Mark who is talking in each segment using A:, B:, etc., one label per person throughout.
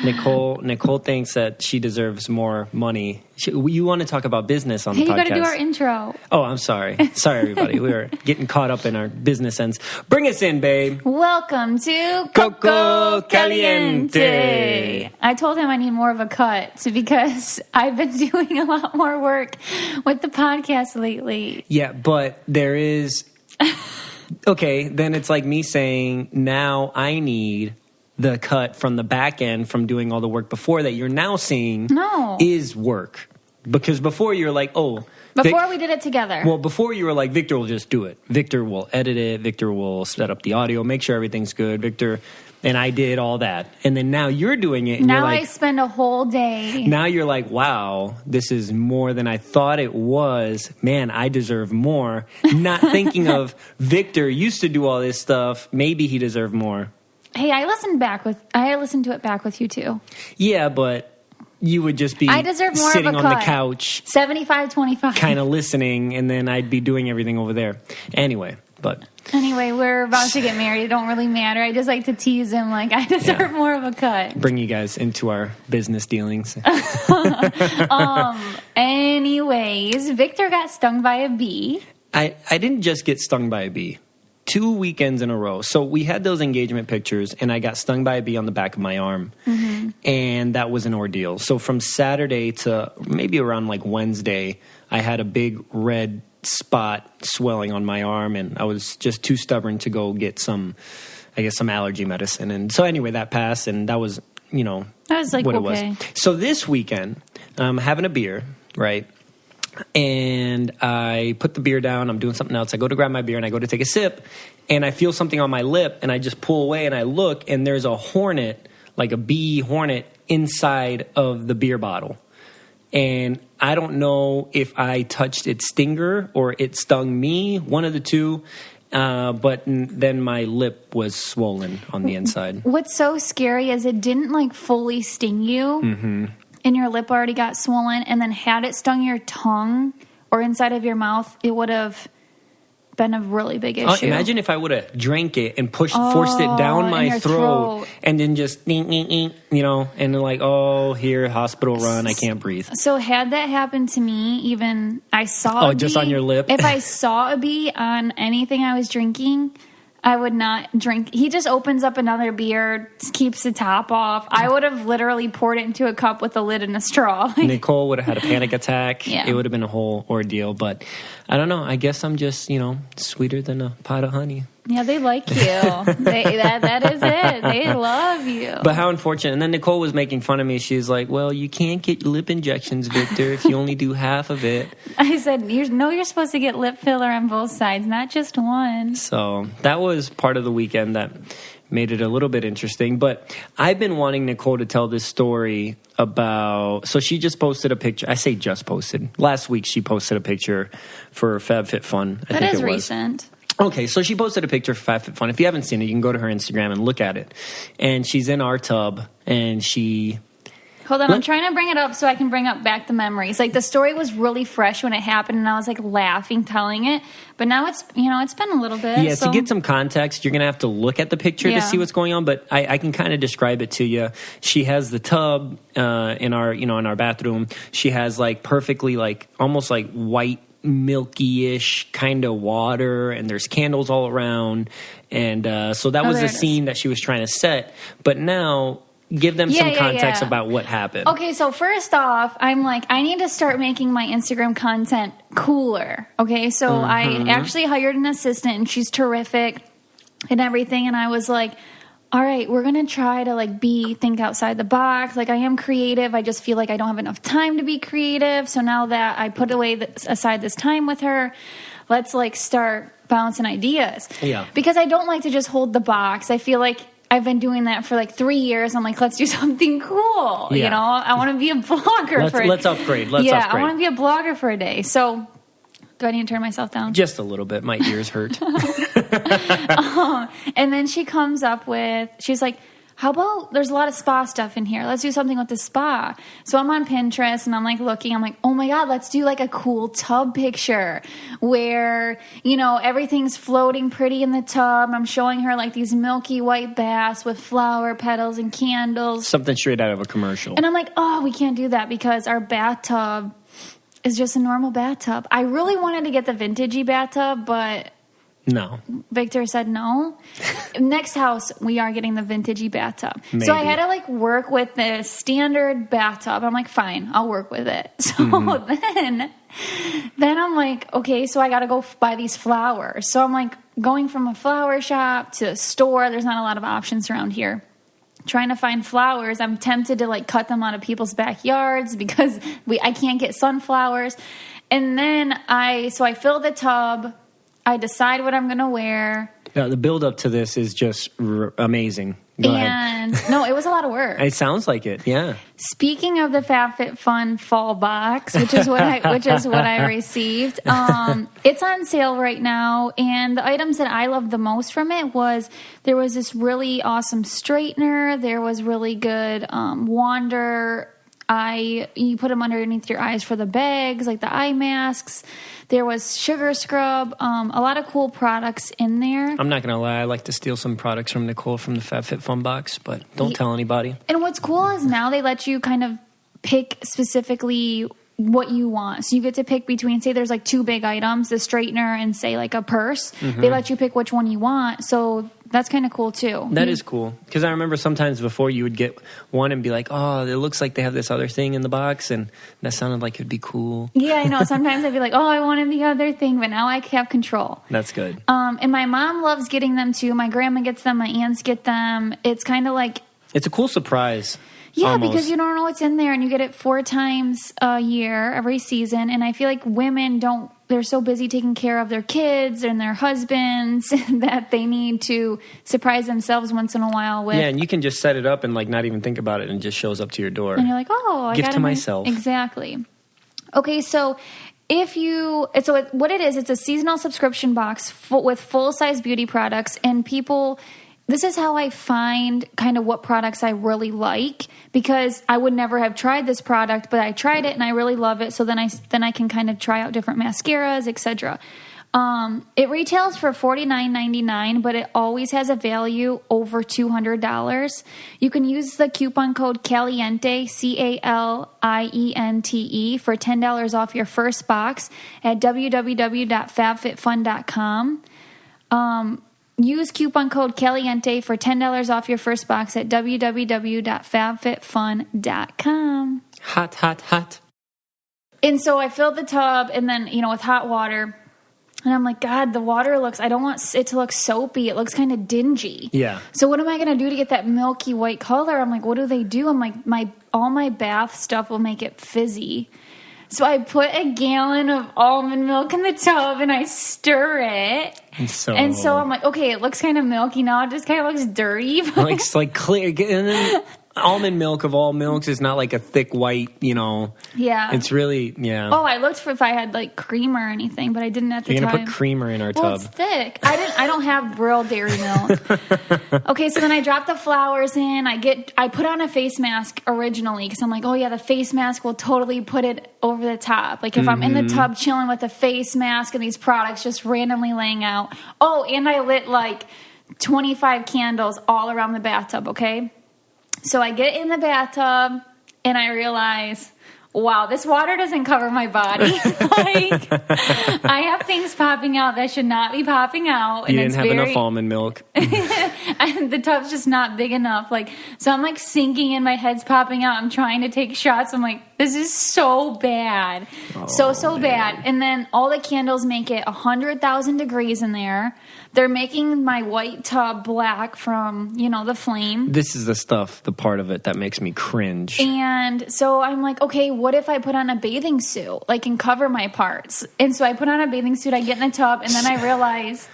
A: Nicole thinks that she deserves more money. You want to talk about business on the podcast?
B: You got to do our intro.
A: Oh, I'm sorry. Sorry, everybody. We were getting caught up in our business ends. Bring us in, babe.
B: Welcome to
A: Coco Caliente.
B: I told him I need more of a cut because I've been doing a lot more work with the podcast lately.
A: Yeah, but there is... Okay, then it's like me saying, now I need the cut from the back end from doing all the work before that you're now seeing is work. Because before you were like, oh...
B: Before we did it together.
A: Well, before you were like, Victor will just do it. Victor will edit it. Victor will set up the audio, make sure everything's good. Victor... And I did all that. And then now you're doing it. And
B: now
A: you're like,
B: I spend a whole day.
A: Now you're like, wow, this is more than I thought it was. Man, I deserve more. Not thinking of Victor used to do all this stuff. Maybe he deserved more.
B: Hey, I listened to it back with you too.
A: Yeah, but you would just be
B: I deserve more
A: sitting
B: of a
A: on
B: cut.
A: the couch.
B: 75-25.
A: Kind of listening, and then I'd be doing everything over there. Anyway,
B: we're about to get married. It don't really matter. I just like to tease him like I deserve more of a cut.
A: Bring you guys into our business dealings.
B: Anyways, Victor got stung by a bee.
A: I didn't just get stung by a bee. 2 weekends in a row. So we had those engagement pictures, and I got stung by a bee on the back of my arm. Mm-hmm. And that was an ordeal. So from Saturday to maybe around like Wednesday, I had a big red spot swelling on my arm, and I was just too stubborn to go get some allergy medicine. And so anyway, that passed, and that was, that was like what it was. So this weekend, I'm having a beer, right? And I put the beer down. I'm doing something else. I go to grab my beer, and I go to take a sip, and I feel something on my lip, and I just pull away, and I look, and there's a hornet, like a bee hornet, inside of the beer bottle. And I don't know if I touched its stinger or it stung me, one of the two. But then my lip was swollen on the inside.
B: What's so scary is it didn't like fully sting you. Mm-hmm. And your lip already got swollen. And then had it stung your tongue or inside of your mouth, it would have been a really big issue.
A: Imagine if I would have drank it and forced it down my throat and then just, and then like, here, hospital run, I can't breathe.
B: So had that happened to me, even I saw a bee.
A: Just on your lip?
B: If I saw a bee on anything I was drinking, I would not drink. He just opens up another beer, keeps the top off. I would have literally poured it into a cup with a lid and a straw.
A: Nicole would have had a panic attack.
B: Yeah.
A: It would have been a whole ordeal. But I don't know. I guess I'm just, sweeter than a pot of honey.
B: Yeah, they like you. That is it. They love you.
A: But how unfortunate. And then Nicole was making fun of me. She's like, well, you can't get lip injections, Victor, if you only do half of it.
B: I said, you're supposed to get lip filler on both sides, not just one.
A: So that was part of the weekend that made it a little bit interesting. But I've been wanting Nicole to tell this story about... So she just posted a picture. I say just posted. Last week she posted a picture for FabFitFun.
B: That is recent.
A: Okay, so she posted a picture for FabFitFun. If you haven't seen it, you can go to her Instagram and look at it. And she's in our tub, and she...
B: Hold on, I'm trying to bring it up so I can bring up back the memories. Like, the story was really fresh when it happened, and I was, like, laughing telling it. But now it's, it's been a little bit.
A: Yeah, so to get some context, you're going to have to look at the picture to see what's going on. But I can kind of describe it to you. She has the tub in our bathroom. She has, like, perfectly, like, almost like white, milky-ish kind of water, and there's candles all around, and so that was the scene that she was trying to set. But now give them some context about what happened.
B: Okay, so first off, I'm like, I need to start making my Instagram content cooler. Okay, so I actually hired an assistant, and she's terrific and everything, and I was like, all right, we're going to try to think outside the box. Like, I am creative. I just feel like I don't have enough time to be creative. So now that I put aside this time with her, let's start bouncing ideas.
A: Yeah.
B: Because I don't like to just hold the box. I feel like I've been doing that for 3 years. I'm like, let's do something cool.
A: Yeah.
B: I want to be a blogger.
A: Let's upgrade.
B: I want to be a blogger for a day. So do I need to turn myself down?
A: Just a little bit. My ears hurt.
B: And then she comes up with, she's like, how about there's a lot of spa stuff in here. Let's do something with the spa. So I'm on Pinterest and I'm like looking. I'm like, oh my God, let's do like a cool tub picture where, you know, everything's floating pretty in the tub. I'm showing her like these milky white baths with flower petals and candles.
A: Something straight out of a commercial.
B: And I'm like, oh, we can't do that because our bathtub is just a normal bathtub. I really wanted to get the vintagey bathtub, but
A: no.
B: Victor said no. Next house, we are getting the vintagey bathtub.
A: Maybe.
B: So I had to like work with the standard bathtub. I'm like, fine, I'll work with it. So then I'm like, okay, so I got to go buy these flowers. So I'm like going from a flower shop to a store. There's not a lot of options around here. Trying to find flowers. I'm tempted to like cut them out of people's backyards because I can't get sunflowers. And then I fill the tub. I decide what I'm going to wear.
A: The build up to this is just amazing. Go ahead.
B: No, it was a lot of work.
A: It sounds like it. Yeah.
B: Speaking of the FabFitFun fall box, which is what I received, it's on sale right now. And the items that I loved the most from it was there was this really awesome straightener. There was really good wander. You put them underneath your eyes for the bags, like the eye masks. There was sugar scrub, a lot of cool products in there.
A: I'm not going to lie. I like to steal some products from Nicole from the FabFitFun box, but don't tell anybody.
B: And what's cool is now they let you kind of pick specifically what you want. So you get to pick between, say there's like two big items, the straightener and say like a purse. Mm-hmm. They let you pick which one you want. So that's kind of cool too.
A: That is cool. Because I remember sometimes before you would get one and be like, oh, it looks like they have this other thing in the box. And that sounded like it'd be cool.
B: Yeah, I know. Sometimes I'd be like, oh, I wanted the other thing. But now I have control.
A: That's good.
B: And my mom loves getting them too. My grandma gets them. My aunts get them. It's kind of like...
A: It's a cool surprise.
B: Yeah,
A: almost.
B: Because you don't know what's in there, and you get it 4 times a year, every season. And I feel like women they're so busy taking care of their kids and their husbands that they need to surprise themselves once in a while with.
A: Yeah, and you can just set it up and like not even think about it and it just shows up to your door.
B: And you're like, oh, I
A: gift to myself.
B: Exactly. Okay, so what it is, it's a seasonal subscription box with full-size beauty products, and people... This is how I find kind of what products I really like, because I would never have tried this product, but I tried it and I really love it. So then I can kind of try out different mascaras, etc. It retails for $49.99, but it always has a value over $200. You can use the coupon code Caliente, CALIENTE, for $10 off your first box at www.fabfitfun.com. Use coupon code Caliente for $10 off your first box at www.fabfitfun.com.
A: Hot, hot, hot.
B: And so I filled the tub and then, with hot water. And I'm like, God, the water I don't want it to look soapy. It looks kind of dingy.
A: Yeah.
B: So what am I going to do to get that milky white color? I'm like, what do they do? I'm like, all my bath stuff will make it fizzy. So I put a gallon of almond milk in the tub and I stir it. And so I'm like, okay, it looks kind of milky now. It just kind of looks dirty.
A: It's like clear. And then almond milk of all milks is not like a thick white,
B: Yeah.
A: It's really, yeah.
B: Oh, I looked for if I had like cream or anything, but I didn't at the time.
A: You're going to put creamer in our tub.
B: It's thick. I don't have real dairy milk. Okay, so then I drop the flowers in. I put on a face mask originally because I'm like, oh yeah, the face mask will totally put it over the top. Like if I'm in the tub chilling with a face mask and these products just randomly laying out. Oh, and I lit like 25 candles all around the bathtub, okay? So I get in the bathtub and I realize, wow, this water doesn't cover my body. I have things popping out that should not be popping out. And
A: you didn't have enough almond milk.
B: And the tub's just not big enough. So I'm sinking in, my head's popping out. I'm trying to take shots. I'm like, this is so bad. So bad. And then all the candles make it 100,000 degrees in there. They're making my white tub black from, the flame.
A: This is the part of it that makes me cringe.
B: And so I'm like, okay, what if I put on a bathing suit, and cover my parts? And so I put on a bathing suit, I get in the tub, and then I realize,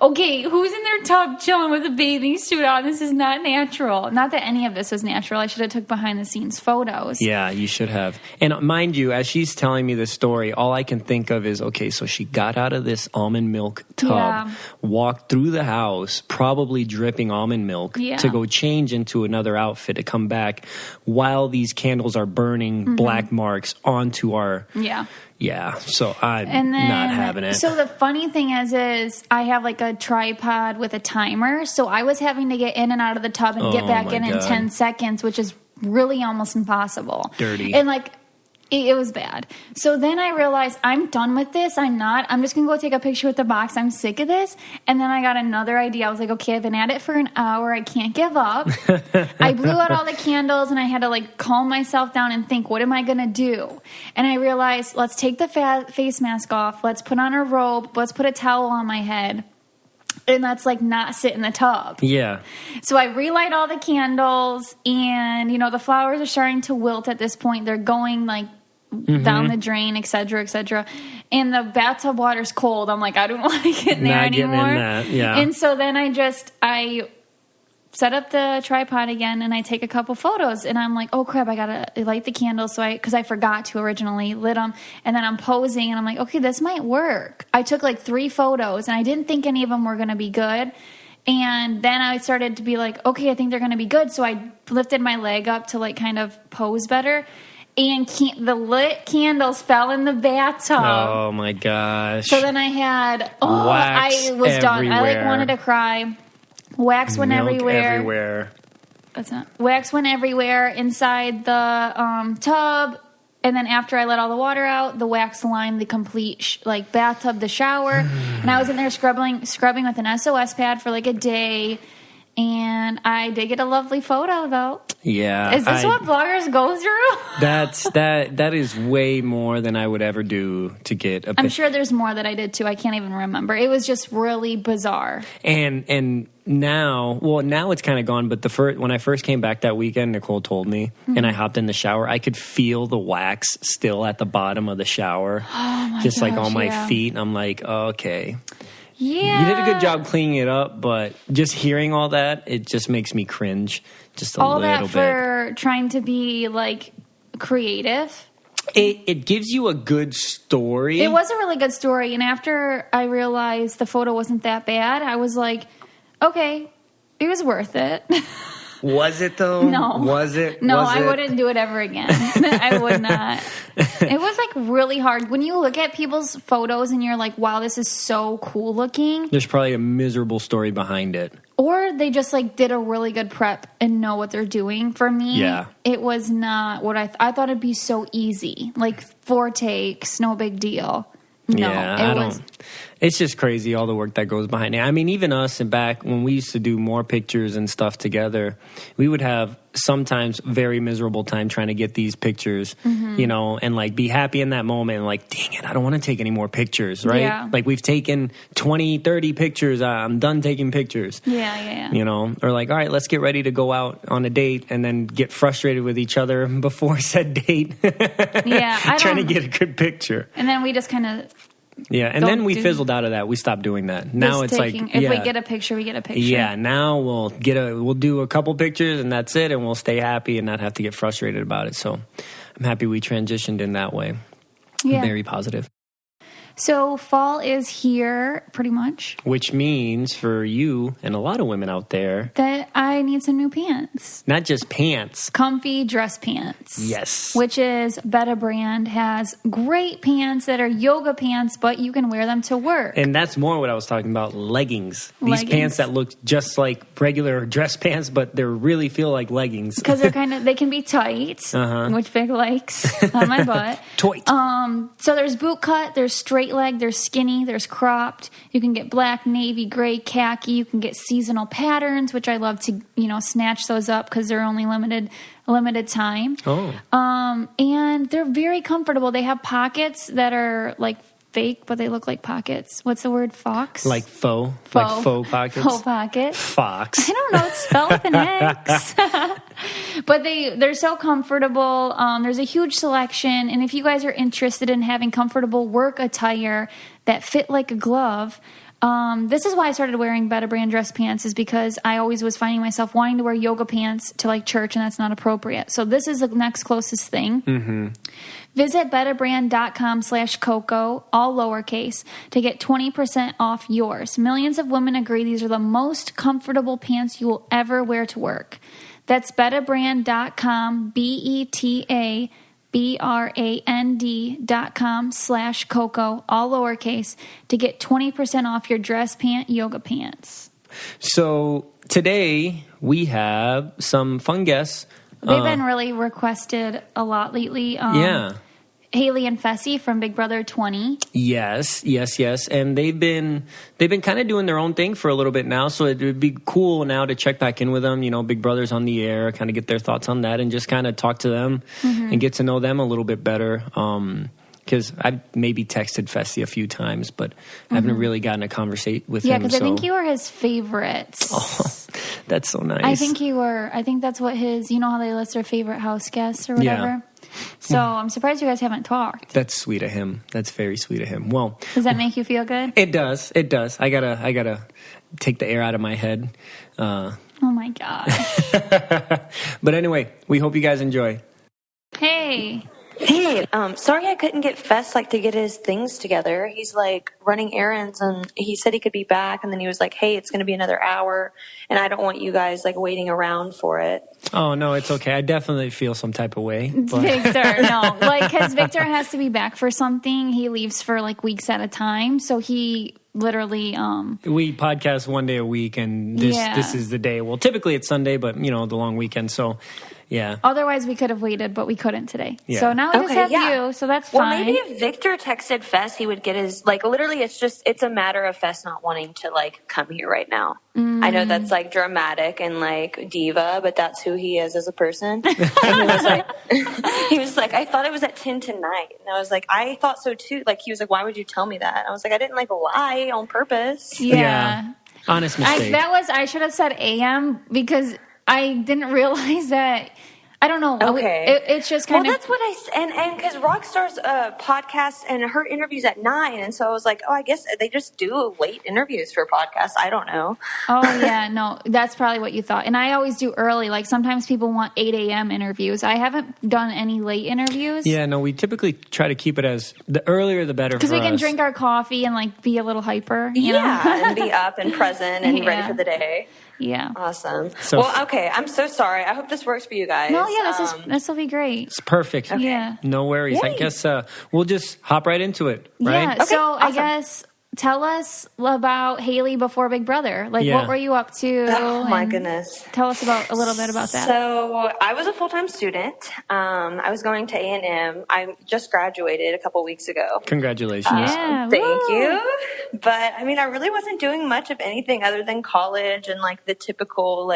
B: okay, who's in their tub chilling with a bathing suit on? This is not natural. Not that any of this was natural. I should have took behind the scenes photos.
A: Yeah, you should have. have. And mind you, as she's telling me this story, all I can think of is, okay, so she got out of this almond milk tub, walked through the house, probably dripping almond milk, to go change into another outfit to come back while these candles are burning black marks onto our... Yeah, so I'm not having it.
B: So the funny thing is I have like a tripod with a timer, so I was having to get in and out of the tub and get back in 10 seconds, which is really almost impossible.
A: Dirty.
B: And like, it was bad. So then I realized I'm done with this. I'm just going to go take a picture with the box. I'm sick of this. And then I got another idea. I was like, okay, I've been at it for an hour. I can't give up. I blew out all the candles and I had to like calm myself down and think, what am I going to do? And I realized, let's take the face mask off. Let's put on a robe. Let's put a towel on my head. And let's like not sit in the tub.
A: Yeah.
B: So I relight all the candles and, the flowers are starting to wilt at this point. They're going like down the drain, et cetera, et cetera. And the bathtub water's cold. I'm like, I don't want to get in there anymore.
A: Getting in that. Yeah.
B: And so then I set up the tripod again and I take a couple photos and I'm like, oh crap, I gotta light the candles. Because I forgot to originally lit them. And then I'm posing and I'm like, okay, this might work. I took like 3 photos and I didn't think any of them were going to be good. And then I started to be like, okay, I think they're going to be good. So I lifted my leg up to like kind of pose better. And the lit candles fell in the bathtub.
A: Oh my gosh.
B: So then I had,
A: wax
B: I was done.
A: everywhere.
B: I like wanted to cry. Wax went
A: everywhere.
B: That's not. Wax went everywhere inside the tub. And then after I let all the water out, the wax lined the complete bathtub, the shower. And I was in there scrubbing with an SOS pad for like a day. And I did get a lovely photo, though.
A: Yeah.
B: Is this what bloggers go through?
A: That is way more than I would ever do to get a picture.
B: I'm sure there's more that I did, too. I can't even remember. It was just really bizarre.
A: And now it's kind of gone, but when I first came back that weekend, Nicole told me, and I hopped in the shower, I could feel the wax still at the bottom of the shower.
B: Oh, my
A: just
B: gosh,
A: like on my feet. And I'm like, okay.
B: Yeah.
A: You did a good job cleaning it up, but just hearing all that, it just makes me cringe just a little bit.
B: All that for trying to be, like, creative.
A: It gives you a good story.
B: It was a really good story, and after I realized the photo wasn't that bad, I was like, okay, it was worth it.
A: Was it, though?
B: No.
A: Was it?
B: No, I wouldn't do it ever again. I would not. It was, like, really hard. When you look at people's photos and you're like, wow, this is so cool looking.
A: There's probably a miserable story behind it.
B: Or they just, like, did a really good prep and know what they're doing. For me, it was not what I thought it'd be so easy. Like, 4 takes, no big deal. No,
A: it's just crazy all the work that goes behind it. I mean, even us and back when we used to do more pictures and stuff together, we would have sometimes very miserable time trying to get these pictures, and like be happy in that moment and like, dang it, I don't want to take any more pictures, right?
B: Yeah.
A: Like we've taken 20, 30 pictures. I'm done taking pictures.
B: Yeah.
A: Or like, all right, let's get ready to go out on a date and then get frustrated with each other before said date. Trying to get a good picture.
B: And then we just kind of...
A: Yeah, and then we fizzled out of that. We stopped doing that. Now it's like...
B: If we get a picture, we get a picture.
A: Yeah, now we'll do a couple pictures and that's it, and we'll stay happy and not have to get frustrated about it. So I'm happy we transitioned in that way. Yeah. Very positive.
B: So fall is here, pretty much.
A: Which means for you and a lot of women out there...
B: that I need some new pants.
A: Not just pants.
B: Comfy dress pants.
A: Yes.
B: Which is Beta brand has great pants that are yoga pants, but you can wear them to work.
A: And that's more what I was talking about, leggings. These pants that look just like regular dress pants, but they really feel like leggings.
B: Because they can be tight, which Vic likes on my butt.
A: Tight.
B: So there's boot cut, there's straight leg, there's skinny, there's cropped. You can get black, navy, gray, khaki. You can get seasonal patterns, which I love to, snatch those up because they're only limited time.
A: Oh.
B: And they're very comfortable. They have pockets that are like fake, but they look like pockets. What's the word? Fox?
A: Like faux? Like faux pockets?
B: Faux pockets.
A: Fox.
B: I don't know. It's spelled with an X. But they're so comfortable. There's a huge selection. And if you guys are interested in having comfortable work attire that fit like a glove, This is why I started wearing Better Brand dress pants, is because I always was finding myself wanting to wear yoga pants to like church, and that's not appropriate. So this is the next closest thing. Mm-hmm. Visit betterbrand.com/Coco, all lowercase, to get 20% off yours. Millions of women agree these are the most comfortable pants you will ever wear to work. That's betterbrand.com, BetterBrand.com/Coco, all lowercase, to get 20% off your dress pant yoga pants.
A: So today we have some fun guests.
B: They've been really requested a lot lately. Haleigh and Fessy from Big Brother 20.
A: Yes. And they've been kind of doing their own thing for a little bit now, so it would be cool now to check back in with them. You know, Big Brother's on the air, kind of get their thoughts on that and just kind of talk to them and get to know them a little bit better. Because I've maybe texted Fessy a few times, but I haven't really gotten a conversation with him.
B: Yeah, because I think you were his favorites.
A: Oh, that's so nice.
B: I think you were. I think that's what his, you know how they list their favorite house guests or whatever? Yeah. So I'm surprised you guys haven't talked.
A: That's sweet of him. That's very sweet of him. Well,
B: does that make you feel good?
A: It does. I gotta take the air out of my head.
B: Oh my gosh.
A: But anyway, we hope you guys enjoy.
B: Hey,
C: sorry I couldn't get Fess to get his things together. He's running errands, and he said he could be back, and then he was like, hey, it's going to be another hour, and I don't want you guys waiting around for it.
A: Oh, no, it's okay. I definitely feel some type of way. But...
B: Victor, no. Because Victor has to be back for something. He leaves for weeks at a time, so he literally...
A: We podcast one day a week, and this is the day. Well, typically it's Sunday, but, the long weekend, so... Yeah.
B: Otherwise, we could have waited, but we couldn't today. Yeah. So now we just have you, so that's fine.
C: Well, maybe if Victor texted Fess, he would get his, literally, it's a matter of Fess not wanting to, come here right now. Mm. I know that's, dramatic and, diva, but that's who he is as a person. And he was like, I thought it was at 10 tonight. And I was like, I thought so, too. He was like, why would you tell me that? And I was like, I didn't, lie on purpose.
B: Yeah.
A: Honest mistake.
B: I should have said AM because... I didn't realize that. I don't know.
C: Okay.
B: It's just kind of...
C: Well, that's what and because Rockstar's podcast and her interview's at 9, and so I was like, I guess they just do late interviews for podcasts. I don't know.
B: Oh, yeah. No, that's probably what you thought. And I always do early. Sometimes people want 8 a.m. interviews. I haven't done any late interviews.
A: Yeah, no, we typically try to keep it as... The earlier, the better for us.
B: Because we can drink our coffee and, be a little hyper, you
C: know? And be up and present and ready for the day.
B: Yeah.
C: Awesome. Okay. I'm so sorry. I hope this works for you guys.
B: No, yeah, this will be great.
A: It's perfect.
B: Okay. Yeah.
A: No worries. Yay. I guess we'll just hop right into it, right?
B: Yeah. Okay, so awesome. I guess tell us about Haleigh before Big Brother. What were you up to?
C: Oh, my goodness.
B: Tell us a little bit about that.
C: So I was a full-time student. I was going to A&M. I just graduated a couple weeks ago.
A: Congratulations.
B: Yeah.
C: Thank you. But, I really wasn't doing much of anything other than college and, the typical,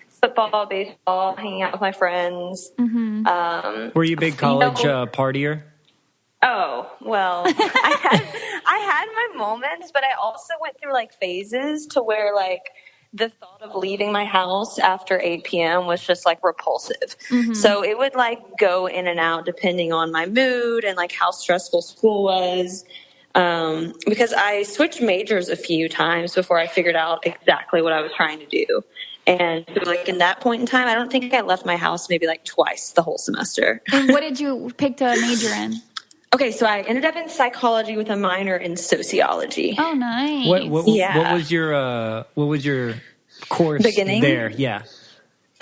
C: football, baseball, hanging out with my friends.
A: Mm-hmm. Were you a big college partier?
C: Oh, well, I had my moments, but I also went through phases to where the thought of leaving my house after 8 p.m. was just repulsive. Mm-hmm. So it would go in and out depending on my mood and how stressful school was. Because I switched majors a few times before I figured out exactly what I was trying to do. And in that point in time, I don't think I left my house maybe twice the whole semester.
B: And what did you pick to major in?
C: Okay, so I ended up in psychology with a minor in sociology.
B: Oh, nice.
A: What was your course
C: beginning
A: there? Yeah.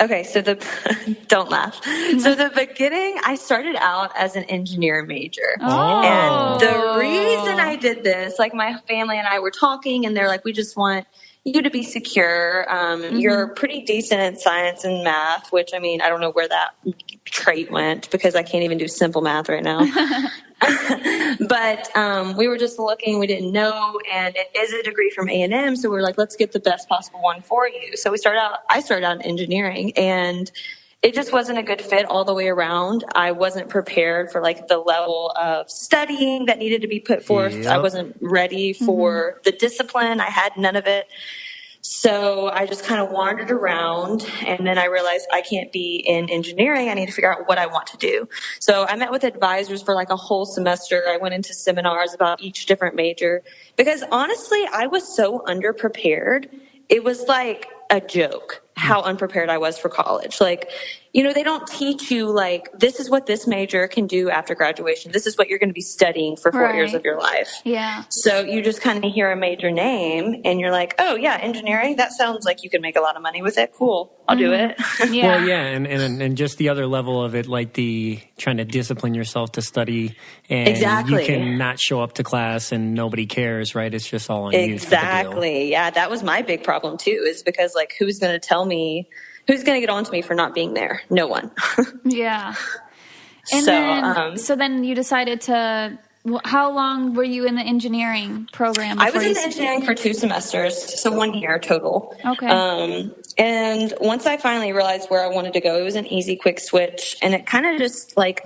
C: Okay, so don't laugh. So the beginning, I started out as an engineer major.
B: Oh.
C: And the reason I did this, my family and I were talking, and they're like, we just want you to be secure. You're pretty decent at science and math, which, I don't know where that trait went because I can't even do simple math right now. But we were just looking, we didn't know, and it is a degree from A&M, so we were like, let's get the best possible one for you. So I started out in engineering, and it just wasn't a good fit all the way around. I wasn't prepared for the level of studying that needed to be put forth. Yep. I wasn't ready for the discipline. I had none of it. So I just kind of wandered around, and then I realized I can't be in engineering. I need to figure out what I want to do. So I met with advisors for like a whole semester. I went into seminars about each different major because honestly, I was so underprepared. It was like a joke how unprepared I was for college. Like, you know, they don't teach you like, this is what this major can do after graduation. This is what you're going to be studying for 4 years of your life.
B: Yeah.
C: So you just kind of hear a major name and you're like, oh yeah, engineering. That sounds like you can make a lot of money with it. Cool. I'll do it.
B: Yeah.
A: Well, yeah. And just the other level of it, like the trying to discipline yourself to study and you can not show up to class and nobody cares, right? It's just all on you.
C: Exactly. Yeah. That was my big problem too, is because like, who's going to tell me, who's going to get on to me for not being there? No one.
B: Yeah. And so then you decided to, how long were you in the engineering program?
C: I was in engineering for 2 semesters, so 1 year total.
B: Okay.
C: And once I finally realized where I wanted to go, it was an easy, quick switch. And it kind of just like,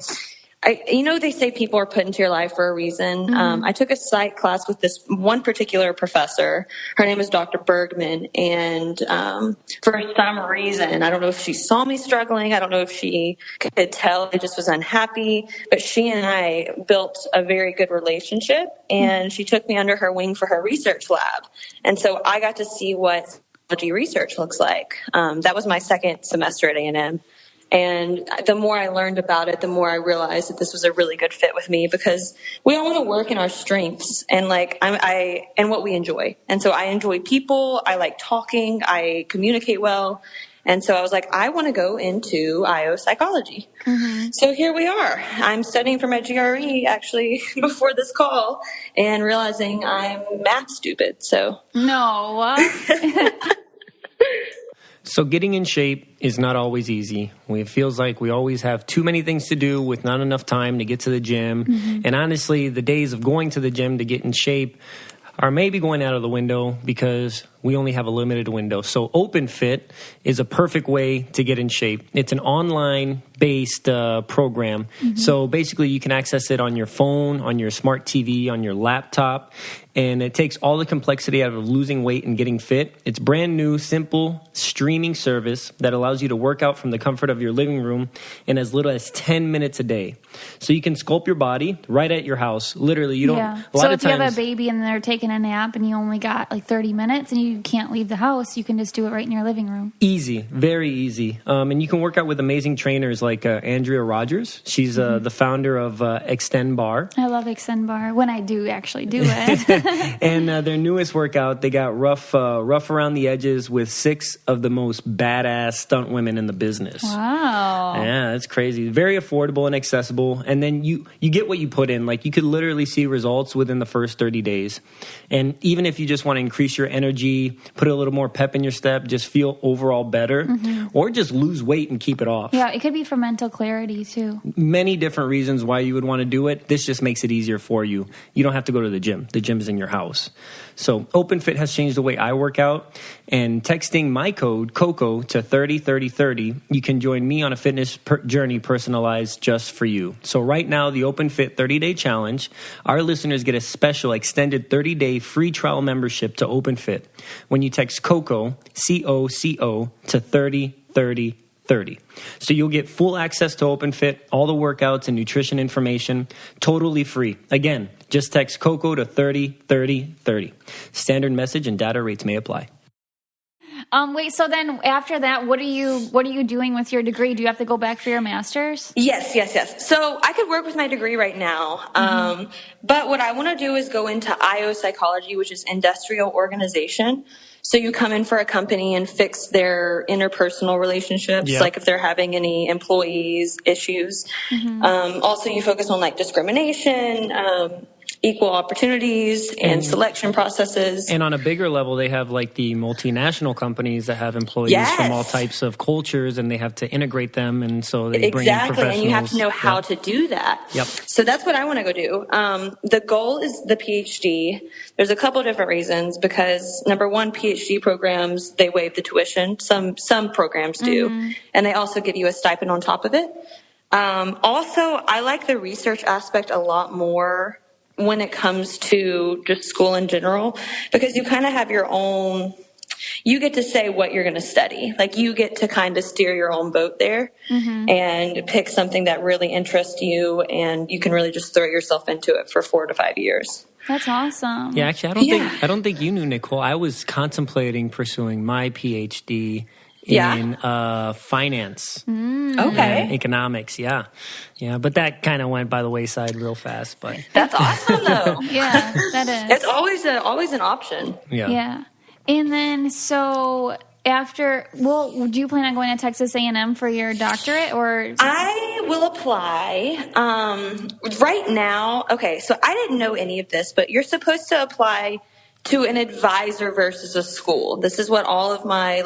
C: they say people are put into your life for a reason. I took a psych class with this one particular professor. Her name is Dr. Bergman. And for some reason, I don't know if she saw me struggling. I don't know if she could tell I just was unhappy. But she and I built a very good relationship. And she took me under her wing for her research lab. And so I got to see what research looks like. That was my second semester at A&M. And the more I learned about it, the more I realized that this was a really good fit with me because we all want to work in our strengths and like and what we enjoy. And so I enjoy people. I like talking. I communicate well. And so I was like, I want to go into IO psychology. So here we are. I'm studying for my GRE actually before this call and realizing I'm math stupid. So
B: no.
A: So getting in shape is not always easy. It feels like we always have too many things to do with not enough time to get to the gym. And honestly, the days of going to the gym to get in shape are maybe going out of the window because we only have a limited window. So OpenFit is a perfect way to get in shape. It's an online-based program. So basically you can access it on your phone, on your smart TV, on your laptop, and it takes all the complexity out of losing weight and getting fit. It's brand new, simple streaming service that allows you to work out from the comfort of your living room in as little as 10 minutes a day. So you can sculpt your body right at your house. Literally, you don't...
B: Yeah. So if you have a baby and they're taking a nap and you only got like 30 minutes and you can't leave the house, you can just do it right in your living room.
A: Easy, very easy. And you can work out with amazing trainers like Andrea Rogers. She's the founder of Extend Bar.
B: I love Extend Bar when I do actually do it.
A: And their newest workout, they got rough around the edges with 6 of the most badass stunt women in the business.
B: Wow.
A: Yeah, that's crazy. Very affordable and accessible. And then you get what you put in. Like you could literally see results within the first 30 days. And even if you just want to increase your energy, put a little more pep in your step, just feel overall better, or just lose weight and keep it off.
B: Yeah, it could be for mental clarity too.
A: Many different reasons why you would want to do it. This just makes it easier for you. You don't have to go to the gym. The gym is in your house. So OpenFit has changed the way I work out, and texting my code COCO to 303030, you can join me on a fitness journey personalized just for you. So right now, the OpenFit 30-day challenge, our listeners get a special extended 30-day free trial membership to OpenFit when you text COCO, COCO, to 303030. So you'll get full access to OpenFit, all the workouts and nutrition information, totally free. Again, just text COCO to 303030. Standard message and data rates may apply.
B: Wait, so then after that, what are you doing with your degree? Do you have to go back for your master's?
C: Yes. So I could work with my degree right now. But what I want to do is go into IO psychology, which is industrial organization. So you come in for a company and fix their interpersonal relationships, like if they're having any employees issues. Also, you focus on like discrimination, equal opportunities and selection processes.
A: And on a bigger level, they have like the multinational companies that have employees from all types of cultures, and they have to integrate them. And so they bring in professionals.
C: And you have to know how to do that. So that's what I want to go do. The goal is the PhD. There's a couple of different reasons because number one, PhD programs, they waive the tuition. Some programs do. And they also give you a stipend on top of it. Also, I like the research aspect a lot more when it comes to just school in general, because you kind of have your own you get to say what you're going to study. Like you get to kind of steer your own boat there and pick something that really interests you, and you can really just throw yourself into it for 4 to 5 years.
B: That's awesome.
A: Yeah, actually, I don't think you knew, Nicole. I was contemplating pursuing my PhD in finance.
C: Okay.
A: Economics, yeah. But that kind of went by the wayside real fast. But
C: that's awesome, though.
B: Yeah, that is.
C: It's always an option.
B: Yeah. And then, so after, do you plan on going to Texas A&M for your doctorate, or?
C: I will apply. Right now, okay, so I didn't know any of this, but you're supposed to apply to an advisor versus a school. This is what all of my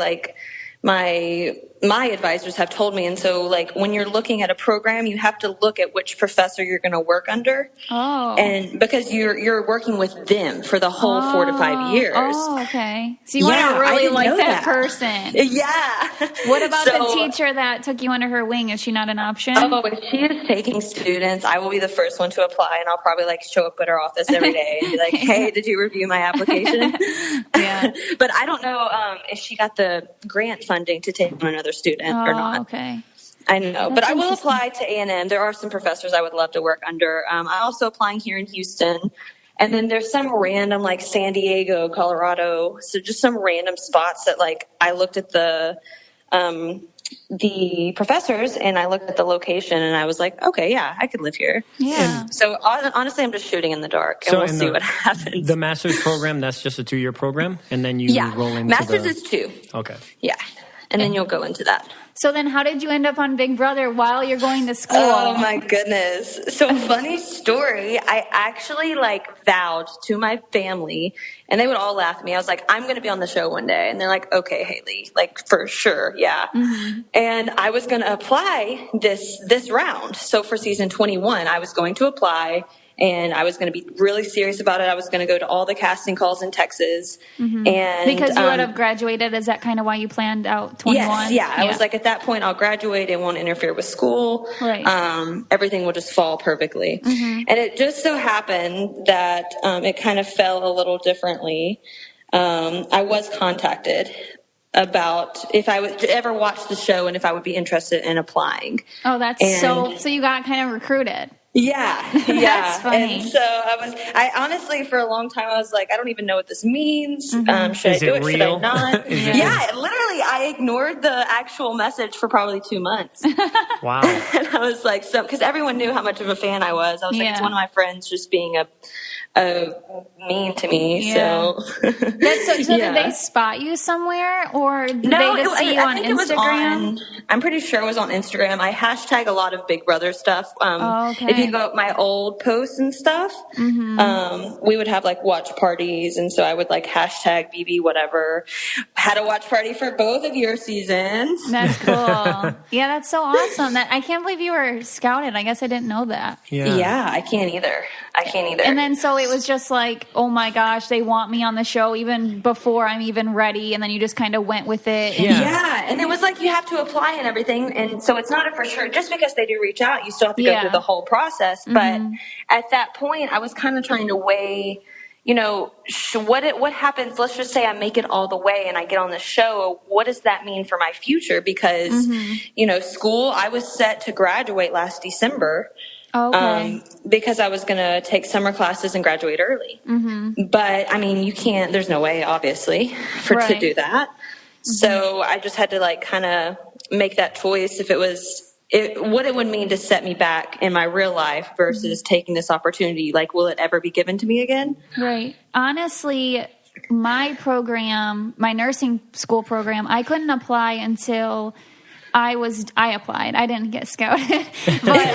C: my advisors have told me. And so, like, when you're looking at a program, you have to look at which professor you're going to work under. Oh. And because you're working with them for the whole 4 to 5 years.
B: Oh, okay. So you want to really like that person.
C: Yeah.
B: What about the teacher that took you under her wing? Is she not an option?
C: Oh, if she is taking students, I will be the first one to apply, and I'll probably like show up at her office every day and be like, hey, did you review my application?
B: Yeah.
C: But I don't know if she got the grant funding to take on another student or not.
B: Okay.
C: I know, but I will apply to A&M. There are some professors I would love to work under. I'm also applying here in Houston. And then there's some random, like San Diego, Colorado. So just some random spots that, like, I looked at the professors and I looked at the location and I was like, okay, yeah, I could live here.
B: Yeah.
C: And so honestly, I'm just shooting in the dark, and we'll see what happens.
A: The master's program, that's just a 2-year program, and then you roll into
C: master's is 2.
A: Okay.
C: Yeah. And then you'll go into that.
B: So then how did you end up on Big Brother while you're going to school?
C: Oh, my goodness. So funny story. I actually, like, vowed to my family, and they would all laugh at me. I was like, I'm going to be on the show one day. And they're like, okay, Haleigh, like, for sure. Yeah. Mm-hmm. And I was going to apply this round. So for season 21, I was going to apply. And I was going to be really serious about it. I was going to go to all the casting calls in Texas. Mm-hmm. And
B: because you would have graduated, is that kind of why you planned out 21?
C: Yes, yeah. I was like, at that point, I'll graduate. It won't interfere with school.
B: Right.
C: Everything will just fall perfectly. Mm-hmm. And it just so happened that it kind of fell a little differently. I was contacted about if I would ever watch the show and if I would be interested in applying.
B: Oh, that's so you got kind of recruited.
C: Yeah.
B: That's funny.
C: And so I honestly, for a long time, I was like, I don't even know what this means. Mm-hmm. Should I do it? Real? Should I not? Yeah, literally, I ignored the actual message for probably 2 months.
A: Wow.
C: And I was like, because everyone knew how much of a fan I was. I was like, it's one of my friends just being a mean to me. Yeah. So
B: did they spot you somewhere, or did they just see you on Instagram?
C: I'm pretty sure it was on Instagram. I hashtag a lot of Big Brother stuff.
B: Okay.
C: If you go up my old posts and stuff, we would have like watch parties, and so I would like hashtag BB whatever. Had a watch party for both of your seasons.
B: That's cool. Yeah, that's so awesome. I can't believe you were scouted. I guess I didn't know that.
C: Yeah, I can't either.
B: And then so it was just like, oh my gosh, they want me on the show even before I'm even ready. And then you just kind of went with it.
C: Yeah. And it was like, you have to apply and everything. And so it's not a for sure, just because they do reach out, you still have to go through the whole process. But at that point, I was kind of trying to weigh, what happens? Let's just say I make it all the way and I get on the show. What does that mean for my future? Because, school, I was set to graduate last December.
B: Okay.
C: Because I was going to take summer classes and graduate early. Mm-hmm. But, I mean, you can't, there's no way, obviously, to do that. Mm-hmm. So I just had to, like, kind of make that choice if what it would mean to set me back in my real life versus taking this opportunity. Like, will it ever be given to me again?
B: Right. Honestly, my nursing school program, I couldn't apply until I applied. I didn't get scouted. But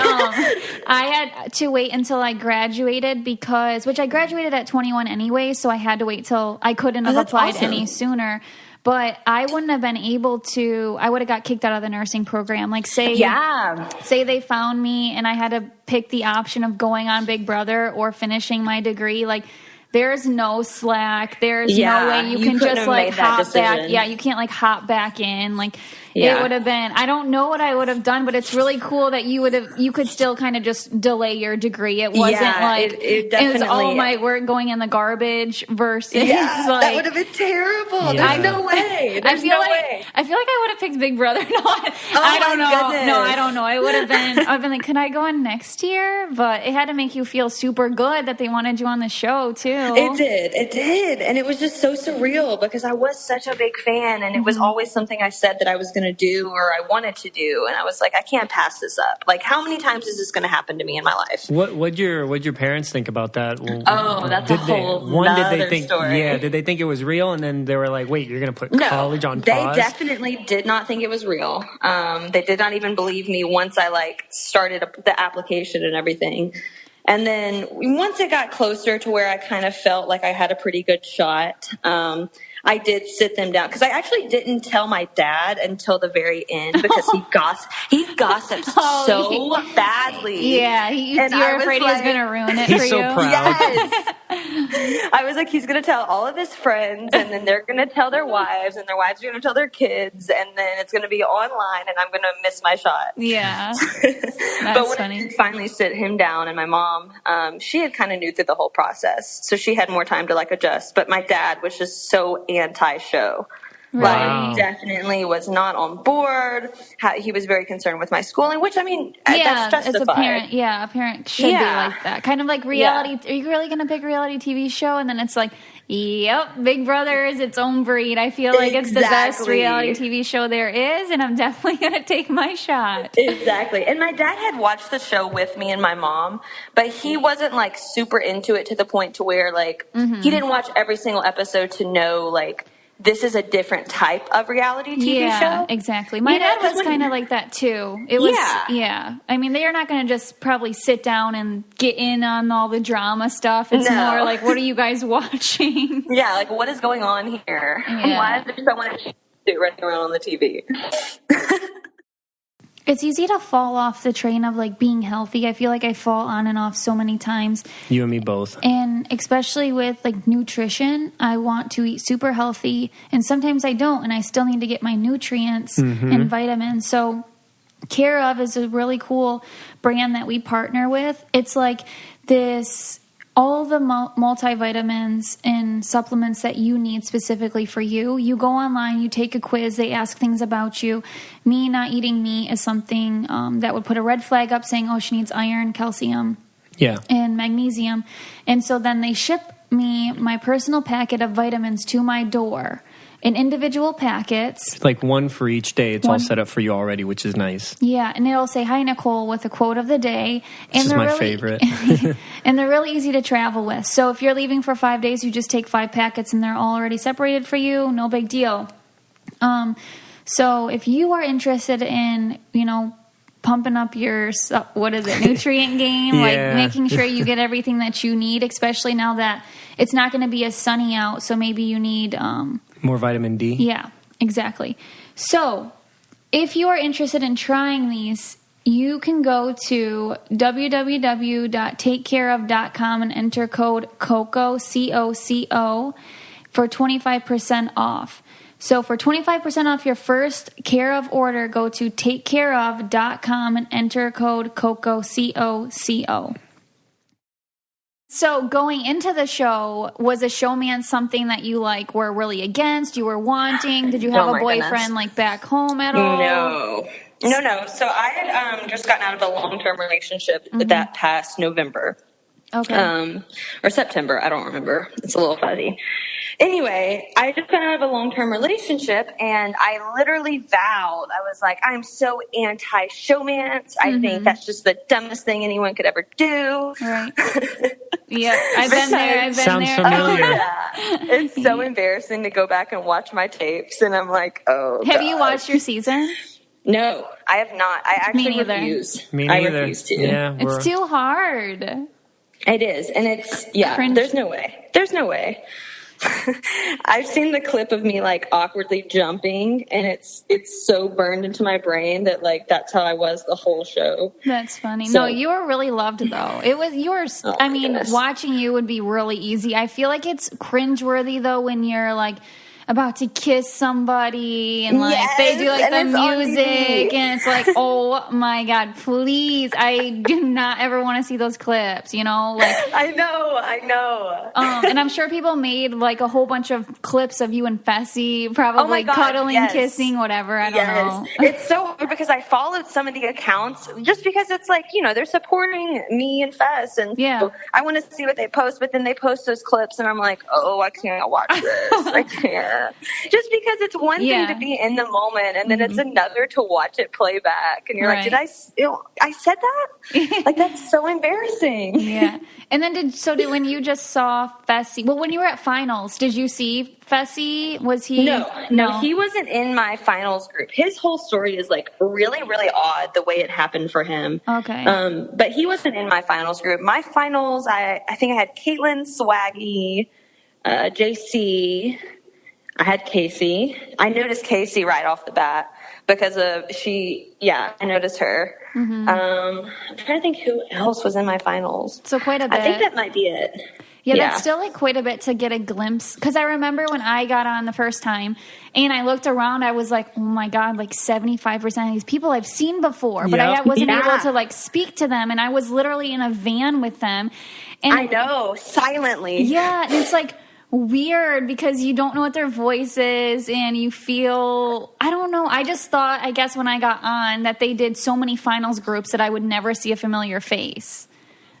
B: I had to wait until I graduated which I graduated at 21 anyway, so I had to wait till I couldn't have applied any sooner. But I wouldn't have been able to, I would have got kicked out of the nursing program. Like say they found me and I had to pick the option of going on Big Brother or finishing my degree. Like, there's no slack. There's no way you can just like hop back. Yeah, you can't like hop back in. Like,
C: Yeah.
B: It would have been, I don't know what I would have done, but it's really cool that you could still kind of just delay your degree. It wasn't like, it was all my work going in the garbage versus like.
C: That would have been terrible.
A: Yeah.
C: There's no way. There's no way.
B: I feel like I would have picked Big Brother. No, I don't know.
C: Goodness.
B: No, I don't know. I would have been, I've been like, can I go on next year? But it had to make you feel super good that they wanted you on the show too.
C: It did. And it was just so surreal because I was such a big fan, and it was always something I said that I was going to do or I wanted to do. And I was like, I can't pass this up. Like, how many times is this going to happen to me in my life?
A: What'd your parents think about that?
C: That's a whole story.
A: Yeah, did they think it was real? And then they were like, wait, you're going to put college on pause?
C: They definitely did not think it was real. They did not even believe me once I started the application and everything. And then once it got closer to where I kind of felt like I had a pretty good shot, I did sit them down, because I actually didn't tell my dad until the very end, because he gossiped so badly.
B: Yeah, you're afraid he's going to ruin it for you.
A: He's so proud.
C: Yes. I was like, he's going to tell all of his friends, and then they're going to tell their wives, and their wives are going to tell their kids, and then it's going to be online, and I'm going to miss my shot.
B: Yeah.
C: But when I did finally sit him down, and my mom, she had kind of knew through the whole process, so she had more time to adjust. But my dad was just so anti-show.
B: Right.
C: Like, definitely was not on board. He was very concerned with my schooling, which, I mean, that's justified.
B: A parent should be like that. Kind of like reality. Yeah. Are you really going to pick a reality TV show? And then it's like, yep, Big Brother is its own breed. I feel like it's the best reality TV show there is, and I'm definitely going to take my shot.
C: Exactly. And my dad had watched the show with me and my mom, but he wasn't super into it to the point to where he didn't watch every single episode to know this is a different type of reality TV show.
B: Yeah, exactly. My dad was kind of like that too. It was, I mean, they're not going to just probably sit down and get in on all the drama stuff. It's more like, what are you guys watching?
C: Yeah, what is going on here?
B: Yeah.
C: Why is there someone running around on the TV?
B: It's easy to fall off the train of being healthy. I feel like I fall on and off so many times.
A: You and me both.
B: And especially with nutrition, I want to eat super healthy, and sometimes I don't, and I still need to get my nutrients and vitamins. So Care Of is a really cool brand that we partner with. It's all the multivitamins and supplements that you need specifically for you. You go online, you take a quiz, they ask things about you. Me not eating meat is something that would put a red flag up saying, she needs iron, calcium, and magnesium. And so then they ship me my personal packet of vitamins to my door in individual packets.
A: One for each day. It's all set up for you already, which is nice.
B: Yeah, and it'll say, "Hi, Nicole," with a quote of the day.
A: This is my favorite.
B: And they're really easy to travel with. So if you're leaving for 5 days, you just take 5 packets, and they're all already separated for you. No big deal. So if you are interested in, pumping up your, nutrient game, making sure you get everything that you need, especially now that it's not going to be as sunny out, so maybe you need...
A: more vitamin D?
B: Yeah, exactly. So, if you are interested in trying these, you can go to www.takecareof.com and enter code COCO, COCO, for 25% off. So, for 25% off your first Care Of order, go to takecareof.com and enter code COCO, COCO. So going into the show, was a showman something that you were really against? You were wanting? Did you have a boyfriend back home at all?
C: No. So I had just gotten out of a long-term relationship that past November.
B: Okay.
C: Or September. I don't remember. It's a little fuzzy. Anyway, I just got out of a long-term relationship, and I literally vowed, I was like, I'm so anti-showmance. I think that's just the dumbest thing anyone could ever do.
B: Right. Yeah, I've been there.
A: Sounds familiar.
C: Oh, yeah. It's so embarrassing to go back and watch my tapes, and I'm like,
B: Have you watched your season?
C: No, I have not. I actually refuse.
A: Me neither.
C: I refuse to.
A: Yeah,
B: it's too hard.
C: It is, and it's,
B: Cringe.
C: There's no way. I've seen the clip of me awkwardly jumping, and it's so burned into my brain that that's how I was the whole show.
B: That's funny. So, no, you were really loved though. It was yours.
C: Goodness.
B: Watching you would be really easy. I feel like it's cringeworthy though when you're about to kiss somebody and like they do like the music and it's like, oh my God, please. I do not ever want to see those clips, you know? Like
C: I know.
B: And I'm sure people made like a whole bunch of clips of you and Fessy probably cuddling, kissing, whatever. I don't know.
C: It's so hard because I followed some of the accounts just because it's like, you know, they're supporting me and Fess and so I want to see what they post, but then they post those clips and I'm like, oh, I can't watch this. I can't. Just because it's one thing to be in the moment and then it's another to watch it play back and you're like, did I said that? Like that's so embarrassing.
B: Yeah. And then when you just saw Fessy, well, when you were at finals, did you see Fessy? Was he?
C: No, he wasn't in my finals group. His whole story is like really, really odd the way it happened for him.
B: Okay.
C: But he wasn't in my finals group. My finals, I think I had Caitlin, Swaggy, JC. I had Casey. I noticed Casey right off the bat because I noticed her. Mm-hmm. I'm trying to think who else was in my finals.
B: So quite a bit.
C: I think that might be it.
B: Yeah, that's still like quite a bit to get a glimpse. Because I remember when I got on the first time and I looked around, I was like, oh my God, like 75% of these people I've seen before. But I wasn't able to like speak to them. And I was literally in a van with them. And
C: I know, silently.
B: Yeah, and it's like weird because you don't know what their voice is and you feel, I don't know. I just thought, I guess when I got on that they did so many finals groups that I would never see a familiar face.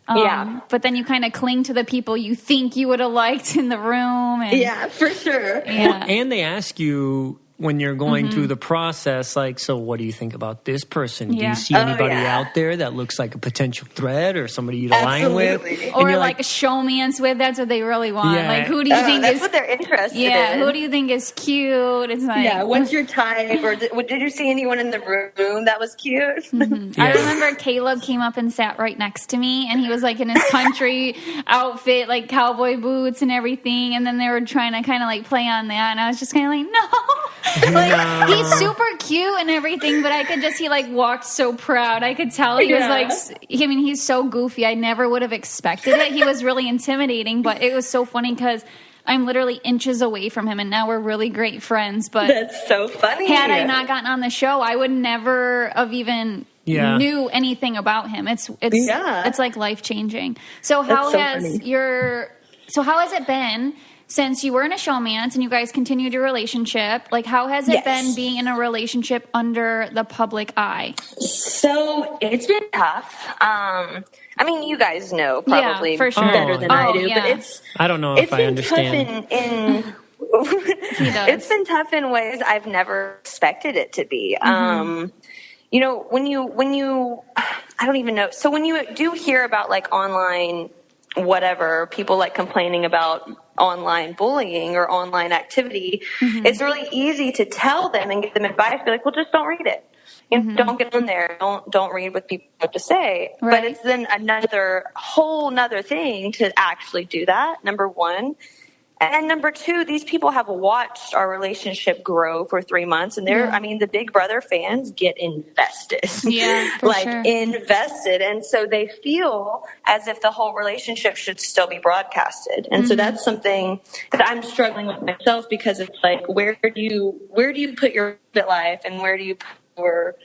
B: But then you kind of cling to the people you think you would have liked in the room. And,
C: yeah, for sure.
B: Yeah.
A: And they ask you when you're going through the process, like, so what do you think about this person? Do you see anybody out there that looks like a potential threat or somebody you'd align with?
B: Or like a showmance with? That's what they really want. Yeah. Like, who do you think
C: that's what they're interested in.
B: Yeah, who do you think is cute? It's like,
C: what's your type? Or did you see anyone in the room that was cute?
B: Mm-hmm. I remember Caleb came up and sat right next to me, and he was like in his country outfit, like cowboy boots and everything, and then they were trying to kind of like play on that, and I was just kind of like, no. Like, he's super cute and everything, but I could just, he like walked so proud. I could tell he was like, I mean, he's so goofy. I never would have expected it. He was really intimidating, but it was so funny because I'm literally inches away from him and now we're really great friends. But
C: that's so funny.
B: Had I not gotten on the show, I would never have even knew anything about him. It's like life changing. So how has it been since you were in a showmance and you guys continued your relationship? Like, how has it been being in a relationship under the public eye?
C: So it's been tough. I mean, you guys know probably
B: for sure.
C: better than I do, but
A: I don't know if I understand.
C: It's been tough in ways I've never expected it to be. You know, when you, I don't even know. So when you do hear about like online, whatever, people like complaining about online bullying or online activity, it's really easy to tell them and give them advice. Be like, well, just don't read it. You know, don't get on there. Don't read what people have to say. Right. But it's then another whole nother thing to actually do that. Number one. And number two, these people have watched our relationship grow for 3 months, and I mean, the Big Brother fans get invested.
B: Yeah,
C: invested. And so they feel as if the whole relationship should still be broadcasted. And so that's something that I'm struggling with myself, because it's like, where do you put your life and where do you put your,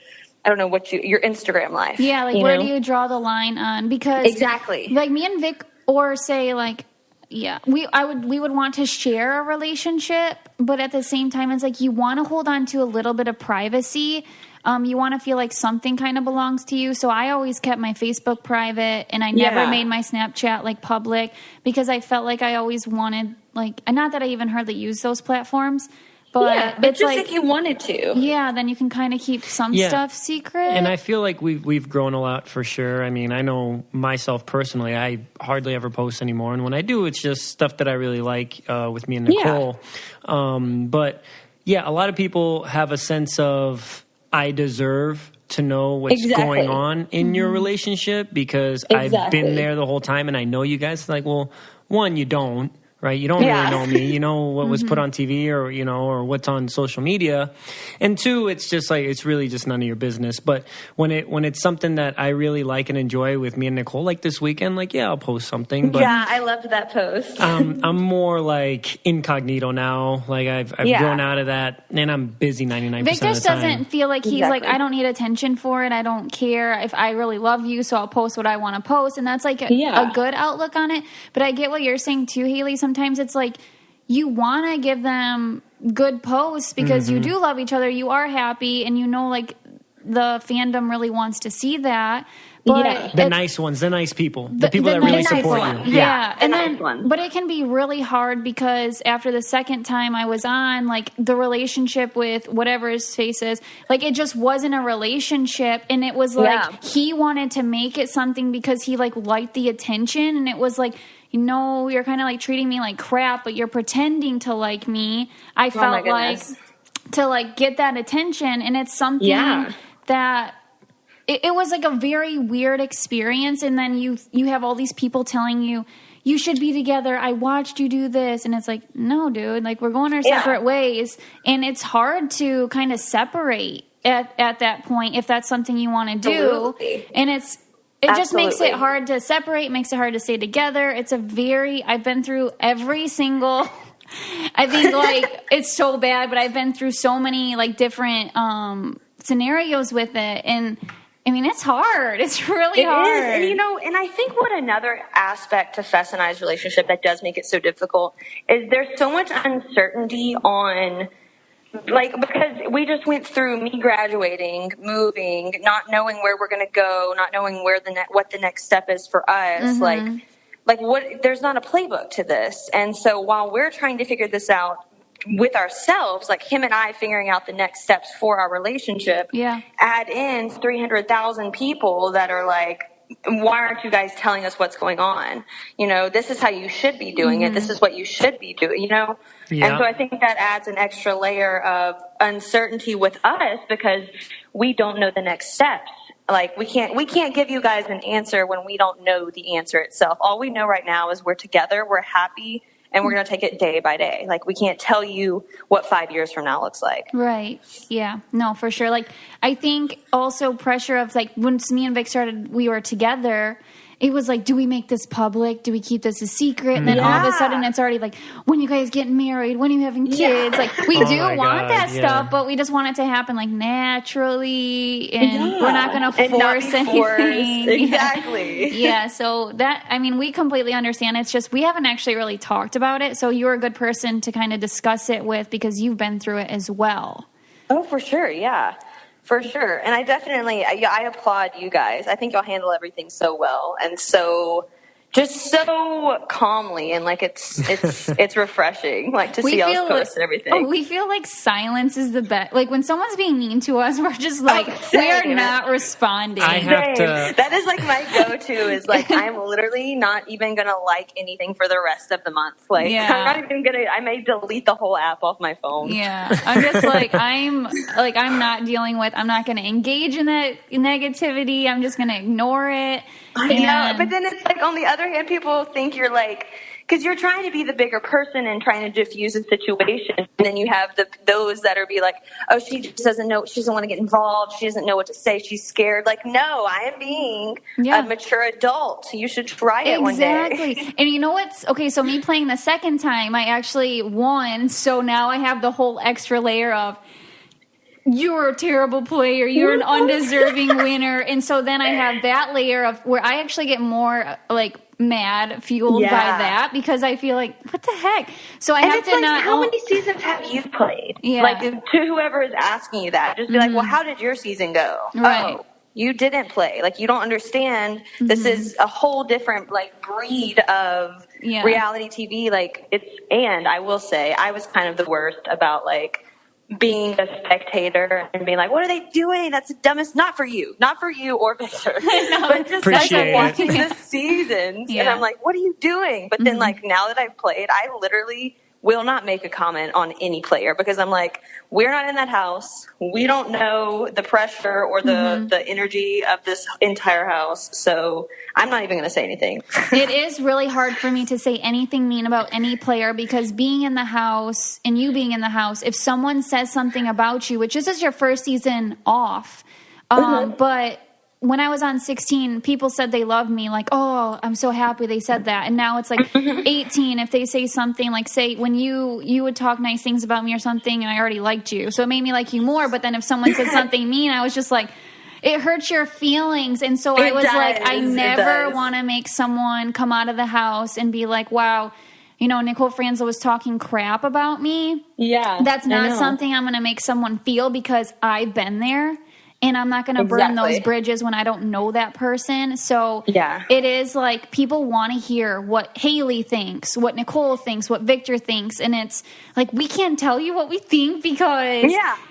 C: I don't know your Instagram life?
B: Yeah, like where do you draw the line on? Because
C: exactly,
B: like me and Vic, or say like, we would want to share a relationship, but at the same time, it's like you want to hold on to a little bit of privacy. You want to feel like something kind of belongs to you. So I always kept my Facebook private, and I never made my Snapchat like public, because I felt like I always wanted, like, not that I even hardly use those platforms, but it's
C: just
B: like
C: if you wanted to.
B: Yeah, then you can kind of keep some stuff secret.
A: And I feel like we've grown a lot for sure. I mean, I know myself personally, I hardly ever post anymore. And when I do, it's just stuff that I really like with me and Nicole. But yeah, a lot of people have a sense of, I deserve to know what's going on in your relationship, because I've been there the whole time and I know you guys. Like, well, one, you don't. right? You don't really know me. You know what was put on TV or, you know, or what's on social media. And two, it's just like, it's really just none of your business. But when it's something that I really like and enjoy with me and Nicole, like this weekend, like, yeah, I'll post something. But
C: yeah, I loved that post.
A: I'm more like incognito now. Like I've grown out of that, and I'm busy 99%
B: Vic
A: of the time.
B: just doesn't feel like he's like, I don't need attention for it. I don't care if I really love you, so I'll post what I want to post. And that's like a good outlook on it. But I get what you're saying too, Haleigh. Sometimes it's like you want to give them good posts because you do love each other. You are happy, and you know, like the fandom really wants to see that. But
A: the nice ones, the nice people, the people that really support you.
B: Yeah. And
C: nice
B: then, but it can be really hard because after the second time I was on, like the relationship with whatever his face is, like it just wasn't a relationship. And it was like, he wanted to make it something because he like liked the attention. And it was like, you know, you're kind of like treating me like crap, but you're pretending to like me. I felt like to like get that attention. And it's something that, it was like a very weird experience, and then you have all these people telling you, you should be together, I watched you do this, and it's like, no, dude, like we're going our separate ways, and it's hard to kind of separate at that point if that's something you want to do.
C: Absolutely.
B: And it just makes it hard to separate, makes it hard to stay together. I've been through every single... I think like it's so bad, but I've been through so many like different scenarios with it, and I mean, it's hard. It's really hard.
C: It is. And, you know, and I think what another aspect to Fess and I's relationship that does make it so difficult is there's so much uncertainty on, like, because we just went through me graduating, moving, not knowing where we're going to go, not knowing where what the next step is for us. Like what, there's not a playbook to this. And so while we're trying to figure this out with ourselves, like him and I figuring out the next steps for our relationship, add in 300,000 people that are like, why aren't you guys telling us what's going on? You know, this is how you should be doing it. This is what you should be doing, you know? And so I think that adds an extra layer of uncertainty with us because we don't know the next steps. Like we can't give you guys an answer when we don't know the answer itself. All we know right now is we're together, we're happy, and we're going to take it day by day. Like, we can't tell you what 5 years from now looks like.
B: Right. Yeah. No, for sure. Like, I think also pressure of, like, once me and Vic started, we were together, it was like, do we make this public? Do we keep this a secret? And then all of a sudden it's already like, when you guys getting married? When are you having kids? Like, we do want that stuff, but we just want it to happen, like, naturally. And we're not going to force anything.
C: Exactly.
B: Yeah. So that, I mean, we completely understand. It's just, we haven't actually really talked about it. So you're a good person to kind of discuss it with because you've been through it as well.
C: Oh, for sure. Yeah. For sure. And I definitely, I applaud you guys. I think y'all handle everything so well and so calmly, and like it's refreshing, like to see y'all's posts and everything.
B: Oh, we feel like silence is the best. Like when someone's being mean to us, we're just like, we are not responding.
A: I have to.
C: That is like my go-to is like, I'm literally not even going to like anything for the rest of the month. Like I'm not even going to, I may delete the whole app off my phone.
B: Yeah. I'm just like, I'm not dealing with, I'm not going to engage in that negativity. I'm just going to ignore it.
C: I know, but then it's like on the other hand, people think you're like, because you're trying to be the bigger person and trying to diffuse a situation, and then you have those that are be like, oh, she just doesn't know, she doesn't want to get involved, she doesn't know what to say, she's scared. Like, no, I am being a mature adult. You should try it one day.
B: Exactly. And you know what's okay? So me playing the second time, I actually won. So now I have the whole extra layer of, you're a terrible player. You're an undeserving winner. And so then I have that layer of where I actually get more like mad, fueled by that because I feel like, what the heck? So I have to like, not.
C: How many seasons have you played? Yeah. Like to whoever is asking you that, just be like, well, how did your season go?
B: Right.
C: Oh, you didn't play. Like you don't understand. This is a whole different like breed of reality TV. Like and I will say I was kind of the worst about like being a spectator and being like, what are they doing? That's the dumbest. Not for you or Victor, but just like watching the seasons. And I'm like, what are you doing? But then like now that I've played, I literally will not make a comment on any player because I'm like, we're not in that house. We don't know the pressure or the energy of this entire house. So I'm not even going to say anything.
B: It is really hard for me to say anything mean about any player because being in the house and you being in the house, if someone says something about you, which this is your first season off, but when I was on 16, people said they loved me. Like, oh, I'm so happy they said that. And now it's like 18. If they say something like, say, when you would talk nice things about me or something, and I already liked you. So it made me like you more. But then if someone said something mean, I was just like, it hurts your feelings. And so I was like, I never want to make someone come out of the house and be like, wow, you know, Nicole Franzel was talking crap about me.
C: Yeah.
B: That's not something I'm going to make someone feel because I've been there. And I'm not going to burn those bridges when I don't know that person. So it is like people want to hear what Haleigh thinks, what Nicole thinks, what Victor thinks. And it's like we can't tell you what we think because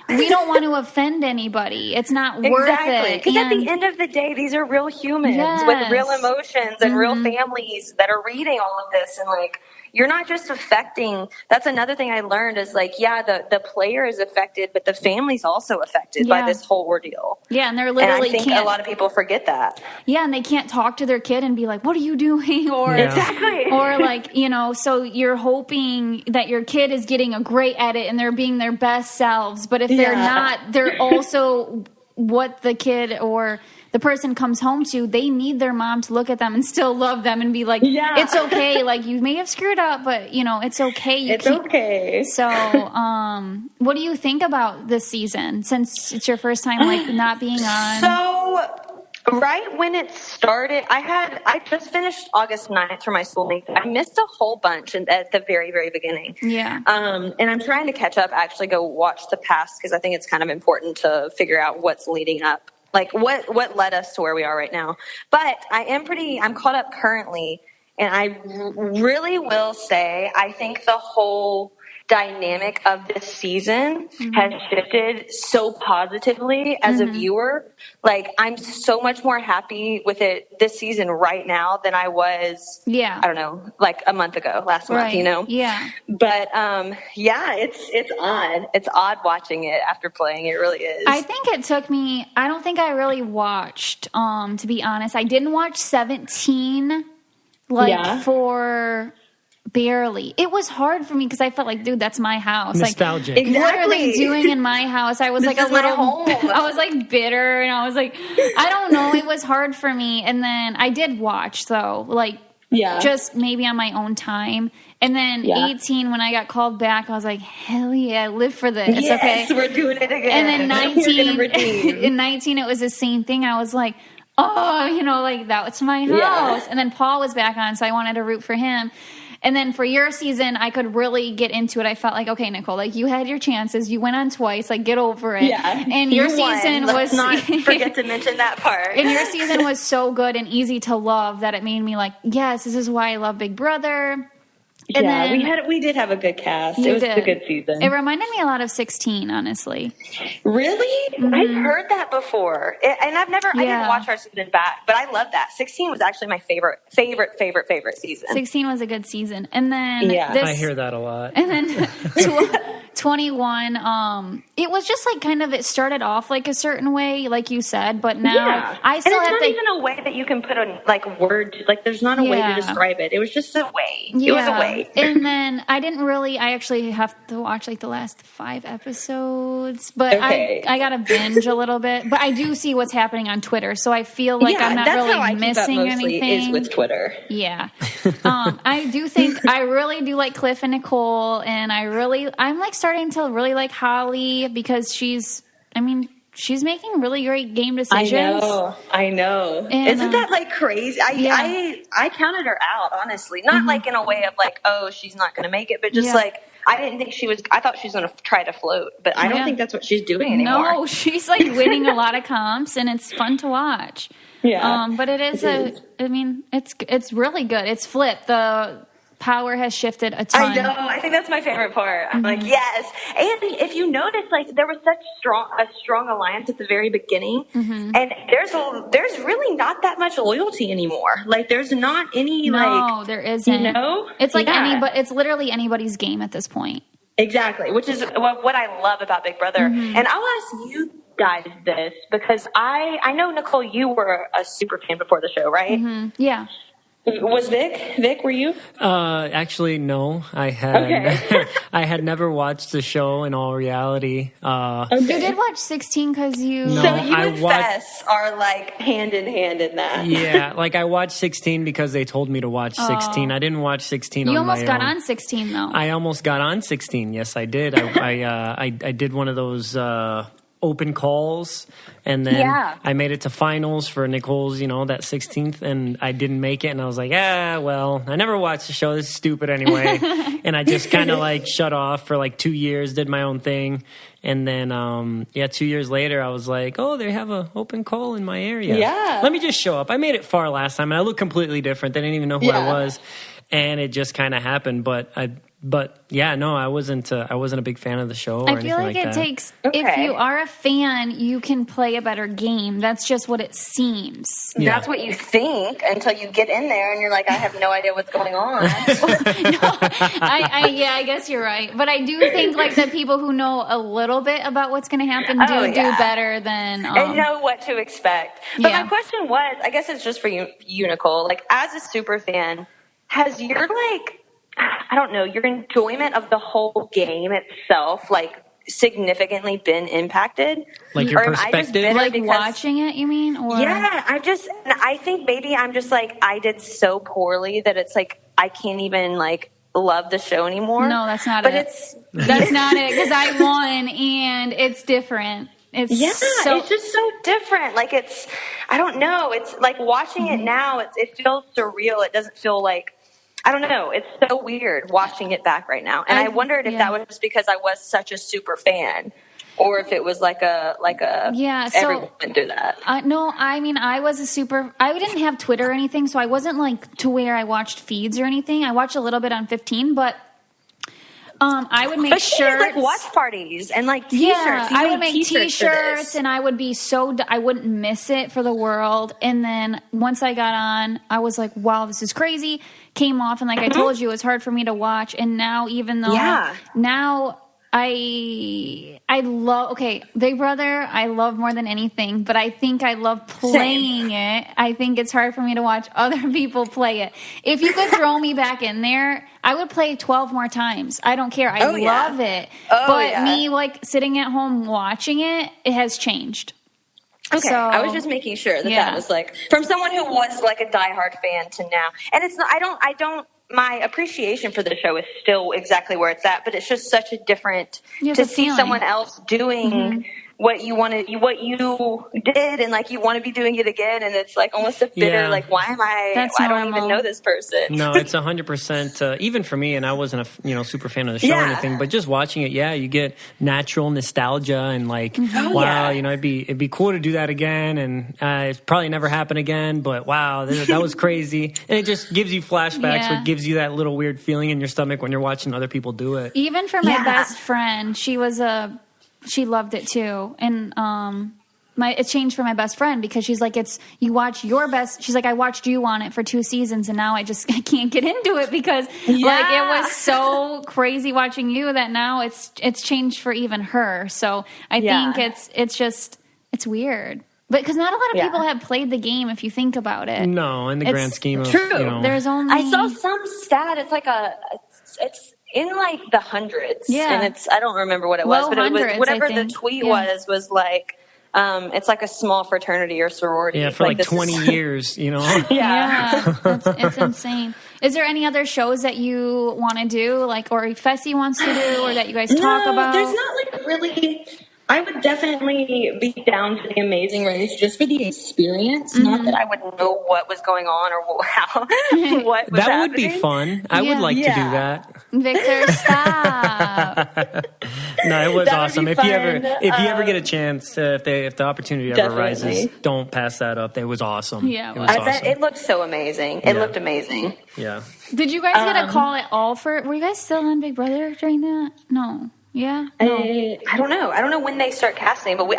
B: we don't want to offend anybody. It's not worth it.
C: Because at the end of the day, these are real humans with real emotions and real families that are reading all of this. And like, you're not just affecting, that's another thing I learned is like, the player is affected, but the family's also affected by this whole ordeal.
B: Yeah, and they're literally
C: and I think a lot of people forget that.
B: Yeah, and they can't talk to their kid and be like, what are you doing? Or or like, you know, so you're hoping that your kid is getting a great edit and they're being their best selves. But if they're not, they're also what the kid or the person comes home to, they need their mom to look at them and still love them and be like, it's okay. Like, you may have screwed up, but, you know, it's okay. It's okay. So, what do you think about this season since it's your first time, like, not being on?
C: So, right when it started, I just finished August 9th for my school meet. I missed a whole bunch at the very, very beginning.
B: Yeah.
C: And I'm trying to catch up, actually go watch the past because I think it's kind of important to figure out what's leading up. Like what led us to where we are right now. But I'm caught up currently. And I really will say, I think the whole dynamic of this season has shifted so positively as a viewer. Like, I'm so much more happy with it this season right now than I was, I don't know, like a month ago, last month, you know?
B: Yeah.
C: But, it's odd. It's odd watching it after playing. It really is.
B: I think it took me, I don't think I really watched, to be honest. I didn't watch 17, for... Barely. It was hard for me because I felt like, dude, that's my house.
A: Nostalgic.
B: Like, what are they doing in my house? I was like a little, I was like bitter and I was like, I don't know. It was hard for me. And then I did watch though, like just maybe on my own time. And then 18, when I got called back, I was like, hell yeah, live for this.
C: Yes, we're doing it again.
B: And then 19, in 19, it was the same thing. I was like, oh, you know, like that's my house. Yeah. And then Paul was back on, so I wanted to root for him. And then for your season, I could really get into it. I felt like, okay, Nicole, like you had your chances. You went on twice. Like, get over it.
C: Yeah.
B: And your season
C: Let's not forget to mention that part.
B: And your season was so good and easy to love that it made me like, yes, this is why I love Big Brother.
C: And then, we did have a good cast. It was a good season.
B: It reminded me a lot of 16, honestly.
C: Really? I've heard that before. And I didn't watch our season back, but I love that. 16 was actually my favorite season.
B: 16 was a good season. And then
A: I hear that a lot.
B: And then 21, it was just like kind of, it started off like a certain way, like you said, but now I still have to.
C: It's not even a way that you can put a like word, like there's not a way to describe it. It was just a way. It was a way.
B: And then I actually have to watch like the last 5 episodes, but I got to binge a little bit, but I do see what's happening on Twitter. So I feel like I'm not really missing anything.
C: Is with Twitter.
B: Yeah. I do think, I really do like Cliff and Nicole, and I'm like starting to really like Haleigh because she's making really great game decisions.
C: I know. And, isn't that like crazy? I counted her out, honestly. Not like in a way of like, oh, she's not going to make it, but just like, I didn't think I thought she was going to try to float, but I don't think that's what she's doing anymore.
B: No, she's like winning a lot of comps and it's fun to watch. Yeah. But it is it's really good. It's flipped. power has shifted a ton.
C: I know. I think that's my favorite part. I'm like, yes. And if you notice, like, there was such a strong alliance at the very beginning, and there's really not that much loyalty anymore. Like, there's not any,
B: no, there isn't.
C: You know?
B: It's like it's literally anybody's game at this point.
C: Exactly, which is what I love about Big Brother. And I'll ask you guys this, because I know, Nicole, you were a super fan before the show, right?
B: Yeah.
C: Was Vic, were you?
A: Actually, no. I had I had never watched the show in all reality.
B: You did watch 16 because you...
C: No, so you and Fess are like hand in hand in that.
A: Yeah, like I watched 16 because they told me to watch 16. I didn't watch 16 on my own.
B: You almost got on 16, though.
A: I almost got on 16. Yes, I did. I did one of those... open calls, and then I made it to finals for Nicole's, that 16th, and I didn't make it, and I was like, well, I never watched the show, this is stupid anyway. And I just kind of like shut off for like 2 years, did my own thing, and then 2 years later I was like, oh, they have an open call in my area, let me just show up. I made it far last time and I looked completely different. They didn't even know who I was, and it just kind of happened. But yeah, no, I wasn't a big fan of the show or anything like that. I feel like
B: it takes, if you are a fan, you can play a better game. That's just what it seems.
C: Yeah. That's what you think until you get in there and you're like, I have no idea what's going on.
B: I guess you're right. But I do think like the people who know a little bit about what's going to happen do better than...
C: and know what to expect. But my question was, I guess it's just for you, Nicole, like as a super fan, has your your enjoyment of the whole game itself, like, significantly been impacted?
A: Like your perspective?
B: Like watching it, you mean? Or?
C: Yeah, I think maybe I'm just like, I did so poorly that it's like, I can't even, like, love the show anymore.
B: No, that's not it. That's not it, because I won, and it's different. It's
C: just so different. Like, I don't know. It's like watching it now, it feels surreal. It doesn't feel like, I don't know. It's so weird watching it back right now. And I wondered if that was just because I was such a super fan, or if it was like a everyone went through that.
B: No, I mean, I didn't have Twitter or anything, so I wasn't like to where I watched feeds or anything. I watched a little bit on 15, but I would make shirts,
C: like watch parties and like t-shirts.
B: Yeah, I would make t-shirts, and I would be I wouldn't miss it for the world. And then once I got on, I was like, wow, this is crazy. Came off, and like I told you, it was hard for me to watch. And now, even though now I love Big Brother, I love more than anything, but I think I love playing it. I think it's hard for me to watch other people play it. If you could throw me back in there, I would play 12 more times. I don't care. I love it. Me like sitting at home watching it, it has changed.
C: Okay, so, I was just making sure that was like from someone who was like a diehard fan to now. And it's not, I don't, my appreciation for the show is still exactly where it's at, but it's just such a different to see someone else doing what you did, and like you want to be doing it again, and it's like almost a bitter like, why don't even know this person?
A: No, it's 100% even for me, and I wasn't a super fan of the show or anything, but just watching it, you get natural nostalgia and like it'd be cool to do that again, and it's probably never happen again, but wow, that was crazy. And it just gives you flashbacks, which gives you that little weird feeling in your stomach when you're watching other people do it.
B: Even for my best friend, she loved it too, and it changed for my best friend because she's like, you watch your best. She's like, I watched you on it for 2 seasons, and now I can't get into it because like it was so crazy watching you that now it's changed for even her. So I think it's weird, but because not a lot of people have played the game if you think about it.
A: No, in the grand scheme of
C: true.
B: There's only
C: I saw some stat. It's like it's in like the hundreds, and I don't remember what it was, but it was whatever the tweet was like. It's like a small fraternity or sorority.
A: Yeah, for like 20 years,
B: it's insane. Is there any other shows that you want to do, like, or Fessy wants to do, or that you guys talk about?
C: There's not like really. I would definitely be down for the Amazing Race just for the experience. Not that I would know what was going on or how what was
A: That
C: happening.
A: would be fun. I would like to do that.
B: Victor, stop.
A: No, it was
C: That would
A: awesome.
C: be
A: If you
C: fun.
A: ever get a chance, if the opportunity ever arises, don't pass that up. It was awesome.
B: Yeah,
A: it was
C: I
A: awesome.
C: bet it looked so amazing. It looked amazing.
A: Yeah.
B: Did you guys get a call at all for? Were you guys still on Big Brother during that? No. Yeah. No.
C: I don't know. I don't know when they start casting, but we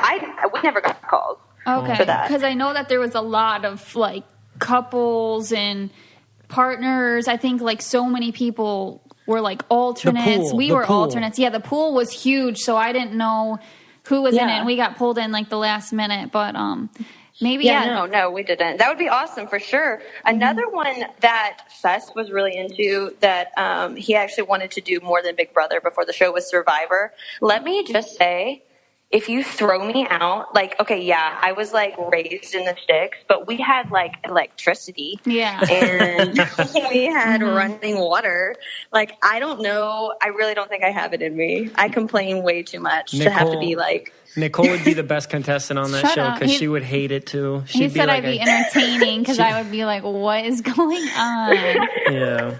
C: never got called.
B: Okay.
C: For that.
B: Because I know that there was a lot of like couples and partners. I think like so many people were like alternates. We were alternates. Yeah, the pool was huge, so I didn't know who was in it. And we got pulled in like the last minute, but maybe
C: No, we didn't. That would be awesome for sure. Another one that Fess was really into that he actually wanted to do more than Big Brother before the show was Survivor. Let me just say, if you throw me out, like, okay, yeah, I was like raised in the sticks, but we had like electricity.
B: Yeah.
C: And we had running water. Like, I don't know. I really don't think I have it in me. I complain way too much to have to be like.
A: Nicole would be the best contestant on that show because she would hate it too.
B: He said I'd be entertaining because I would be like, what is going on?
A: Yeah.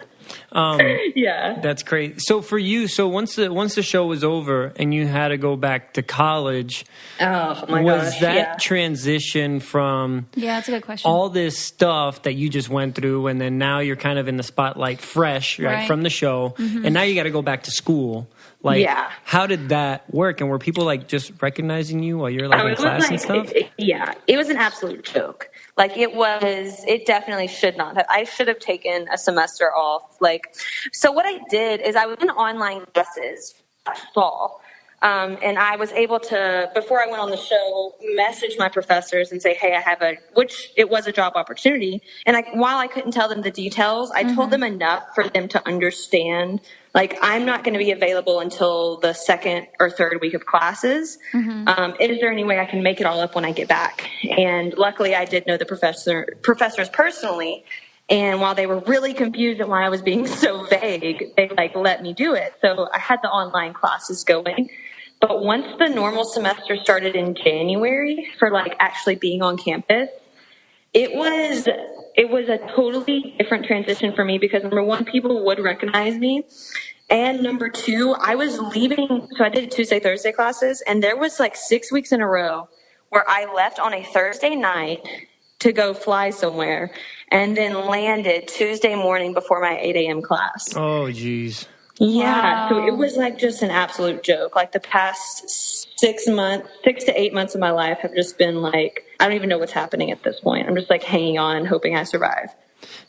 C: Yeah.
A: That's great. So for you, once the show was over and you had to go back to college, was that transition from
B: that's a good question.
A: all this stuff that you just went through and then now you're kind of in the spotlight fresh right. from the show and now you got to go back to school. Like, how did that work? And were people like just recognizing you while you're like in class and stuff?
C: It was an absolute joke. Like it definitely should not have. I should have taken a semester off. Like, so what I did is I was in online classes last fall. And I was able to, before I went on the show, message my professors and say, hey, I have which it was a job opportunity. And while I couldn't tell them the details, I told them enough for them to understand, like, I'm not going to be available until the second or third week of classes. Is there any way I can make it all up when I get back? And luckily I did know the professors personally. And while they were really confused at why I was being so vague, they like let me do it. So I had the online classes going. But once the normal semester started in January for like actually being on campus, it was a totally different transition for me because number one, people would recognize me. And number two, I was leaving. So I did Tuesday, Thursday classes, and there was like 6 weeks in a row where I left on a Thursday night to go fly somewhere and then landed Tuesday morning before my 8 a.m. class.
A: Oh, geez.
C: Yeah, so it was like just an absolute joke. Like the past 6 to 8 months of my life have just been like, I don't even know what's happening at this point. I'm just like hanging on, hoping I survive.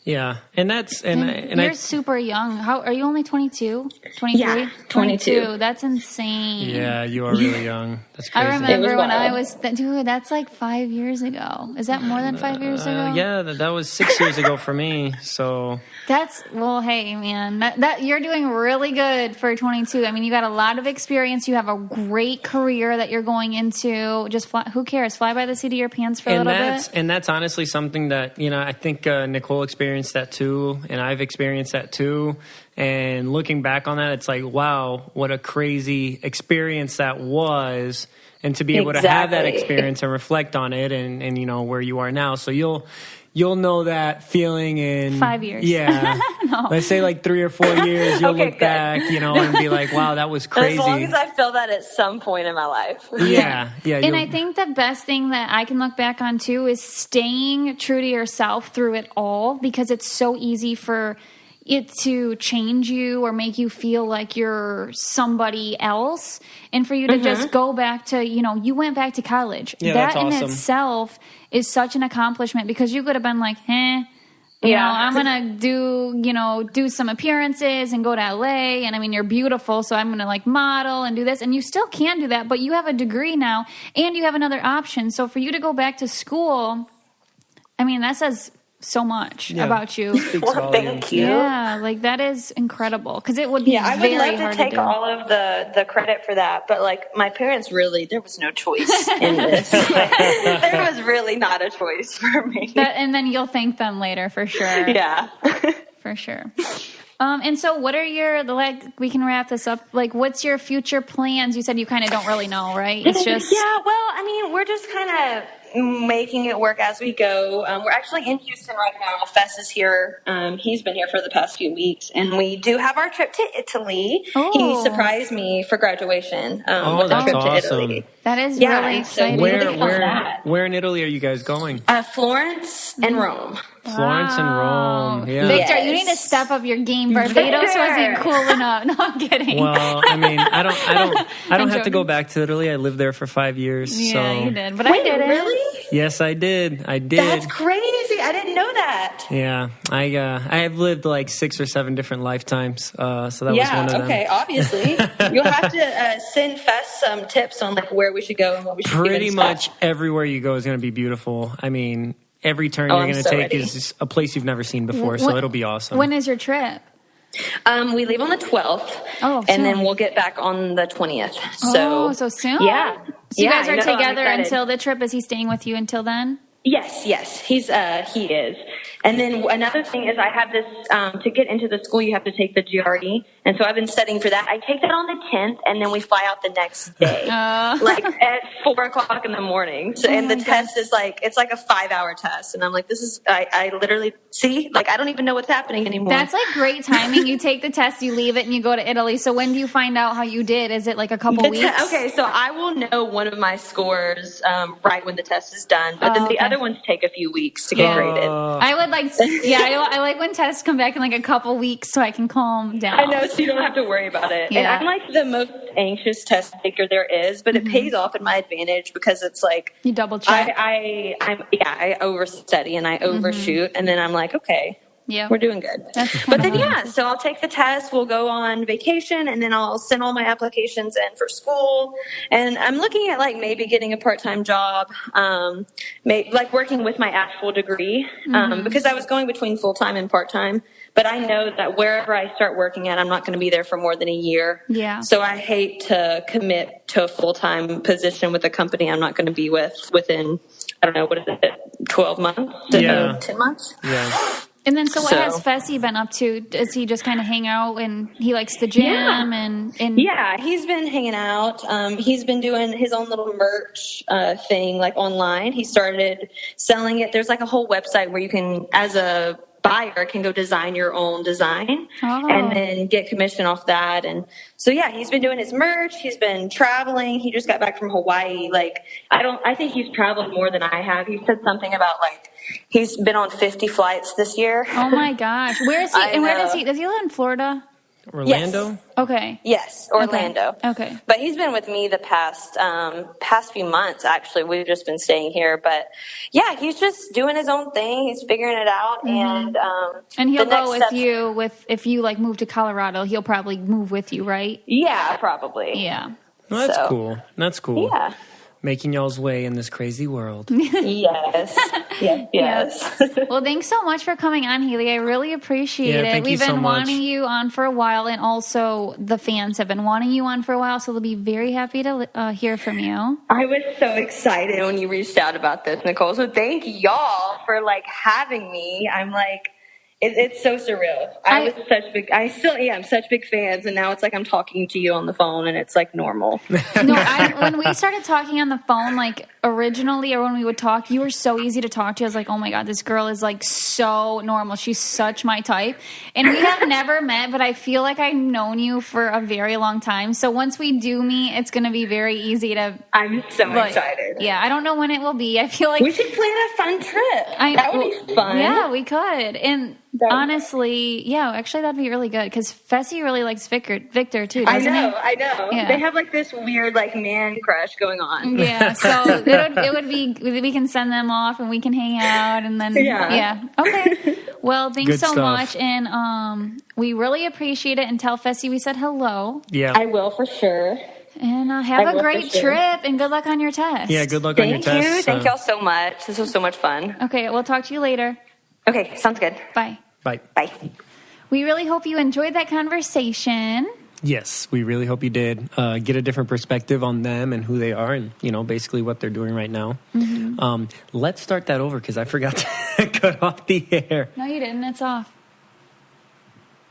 A: Yeah, and that's
B: you're super young. How are you? Only 22, 23?
C: Yeah, 22.
B: That's insane.
A: Yeah, you are really young. That's crazy.
B: I remember when I was dude. That's like 5 years ago. Is that more than 5 years ago?
A: Yeah, that was 6 years ago for me. So
B: hey man, that you're doing really good for 22. I mean, you got a lot of experience. You have a great career that you're going into. Just who cares? Fly by the seat of your pants for a little bit.
A: And that's honestly something that I think Nicole experienced that too, and I've experienced that too. And looking back on that, it's like, wow, what a crazy experience that was. And to be able to have that experience and reflect on it and where you are now. So you'll know that feeling in
B: 5 years.
A: Yeah. No. Let's say like 3 or 4 years, you'll look back, and be like, wow, that was crazy.
C: As long as I feel that at some point in my life.
A: Yeah.
B: And I think the best thing that I can look back on too is staying true to yourself through it all, because it's so easy for it to change you or make you feel like you're somebody else, and for you to just go back to, you went back to college.
A: Yeah,
B: that
A: that's
B: in
A: awesome.
B: itself is such an accomplishment, because you could have been like, I'm gonna do some appearances and go to LA, and I mean, you're beautiful, so I'm gonna like model and do this, and you still can do that, but you have a degree now and you have another option. So for you to go back to school, I mean, that says so much about you.
C: Well, thank you.
B: Yeah, like that is incrable, because it would be
C: I would
B: very
C: love
B: hard
C: to take
B: to do.
C: all of the credit for that, but like my parents really, there was no choice in this. There was really not a choice for me.
B: And then you'll thank them later for sure.
C: Yeah.
B: For sure. And so what are your, like, we can wrap this up. Like, what's your future plans? You said you kind of don't really know, right? It's just.
C: Yeah, well, I mean, we're just kind of making it work as we go. We're actually in Houston right now. Fess is here. He's been here for the past few weeks, and we do have our trip to Italy.
B: Oh.
C: He surprised me for graduation with
A: that's
C: a trip
A: awesome.
C: to Italy.
B: That is really exciting.
A: Where in Italy are you guys going?
C: Florence and Rome.
A: Florence and Rome. Yeah.
B: Victor, you need to step up your game. Barbados wasn't cool enough. No, I'm kidding.
A: Well, I mean, I don't have to go back to Italy. I lived there for 5 years.
B: Yeah,
A: so.
B: you did, but I didn't.
C: Really?
A: Yes, I did.
C: That's crazy. I didn't know that.
A: Yeah, I have lived like 6 or 7 different lifetimes. So that was one of them.
C: Okay, obviously. You'll have to send Fess some tips on like where we should go and what we should do.
A: Pretty much everywhere you go is going to be beautiful. I mean, every turn you're going to take is a place you've never seen before, so it'll be awesome.
B: When is your trip?
C: We leave on the 12th, and then we'll get back on the 20th.
B: So soon?
C: Yeah.
B: So you guys are together until the trip. Is he staying with you until then?
C: Yes. He is. And then another thing is I have this, to get into the school, you have to take the GRE. And so I've been studying for that. I take that on the 10th, and then we fly out the next day, like at 4:00 in the morning. So, and the test is like, it's like a 5-hour test. And I'm like, I literally, see, like, I don't even know what's happening anymore.
B: That's like great timing. You take the test, you leave it, and you go to Italy. So when do you find out how you did? Is it like a couple weeks?
C: Okay, so I will know one of my scores right when the test is done. But then the other ones take a few weeks to get graded.
B: I would like, I like when tests come back in like a couple weeks so I can calm down.
C: I know, so you don't have to worry about it. Yeah. And I'm like the most anxious test taker there is, but it pays off in my advantage because it's like
B: you double check.
C: I overstudy and I overshoot, and then I'm like, okay. Yeah, we're doing good. But then, so I'll take the test. We'll go on vacation, and then I'll send all my applications in for school. And I'm looking at like maybe getting a part-time job, like working with my actual degree, because I was going between full-time and part-time. But I know that wherever I start working at, I'm not going to be there for more than a year. Yeah. So I hate to commit to a full-time position with a company I'm not going to be with within, I don't know, what is it, 12 months? 10 months?
A: Yeah.
B: And then, so what has Fessy been up to? Does he just kind of hang out and he likes the gym? Yeah,
C: he's been hanging out. He's been doing his own little merch thing, like online. He started selling it. There's like a whole website where you can, as a buyer, can go design your own design and then get commission off that. And so, he's been doing his merch. He's been traveling. He just got back from Hawaii. Like, I think he's traveled more than I have. He said something about like, he's been on 50 flights this year.
B: Oh my gosh. Where is he? And where does he live in Florida?
A: Orlando?
C: Yes.
B: Okay.
C: Yes, Orlando.
B: Okay.
C: But he's been with me the past few months, actually. We've just been staying here. But, he's just doing his own thing. He's figuring it out.
B: And he'll go with you if you, like, move to Colorado. He'll probably move with you, right?
C: Yeah, probably.
B: Yeah.
A: Well, that's cool. That's cool.
C: Yeah.
A: Making y'all's way in this crazy world.
C: Yes.
B: Well, thanks so much for coming on, Haleigh. I really appreciate it. We've been wanting you on for a while, and also the fans have been wanting you on for a while, so they'll be very happy to hear from you.
C: I was so excited when you reached out about this, Nicole. So thank y'all for like having me. I'm like, it's so surreal. I'm such big fans, and now it's like I'm talking to you on the phone, and it's like normal.
B: When we started talking on the phone, like originally, or when we would talk, you were so easy to talk to. I was like, oh my god, this girl is like so normal. She's such my type, and we have never met, but I feel like I've known you for a very long time. So once we do meet, it's going to be very easy to.
C: I'm so excited.
B: Yeah, I don't know when it will be. I feel like
C: we should plan a fun trip. That would be fun.
B: Yeah, we could. And honestly, actually, that'd be really good because Fessy really likes Victor too. Doesn't he?
C: I know. Yeah. They have like this weird like man crush going on.
B: Yeah, so it would be, we can send them off and we can hang out and then okay. Well, thanks so much, and we really appreciate it. And tell Fessy we said hello.
A: Yeah,
C: I will for sure.
B: And have a great trip and good luck on your test.
A: Yeah, good luck on your test.
C: Thank y'all so much. This was so much fun.
B: Okay, we'll talk to you later.
C: Okay, sounds good.
B: Bye.
A: Bye.
C: Bye.
B: We really hope you enjoyed that conversation.
A: Yes, we really hope you did. Get a different perspective on them and who they are and, basically what they're doing right now. Mm-hmm. Let's start that over because I forgot to cut off the air.
B: No, you didn't. It's off.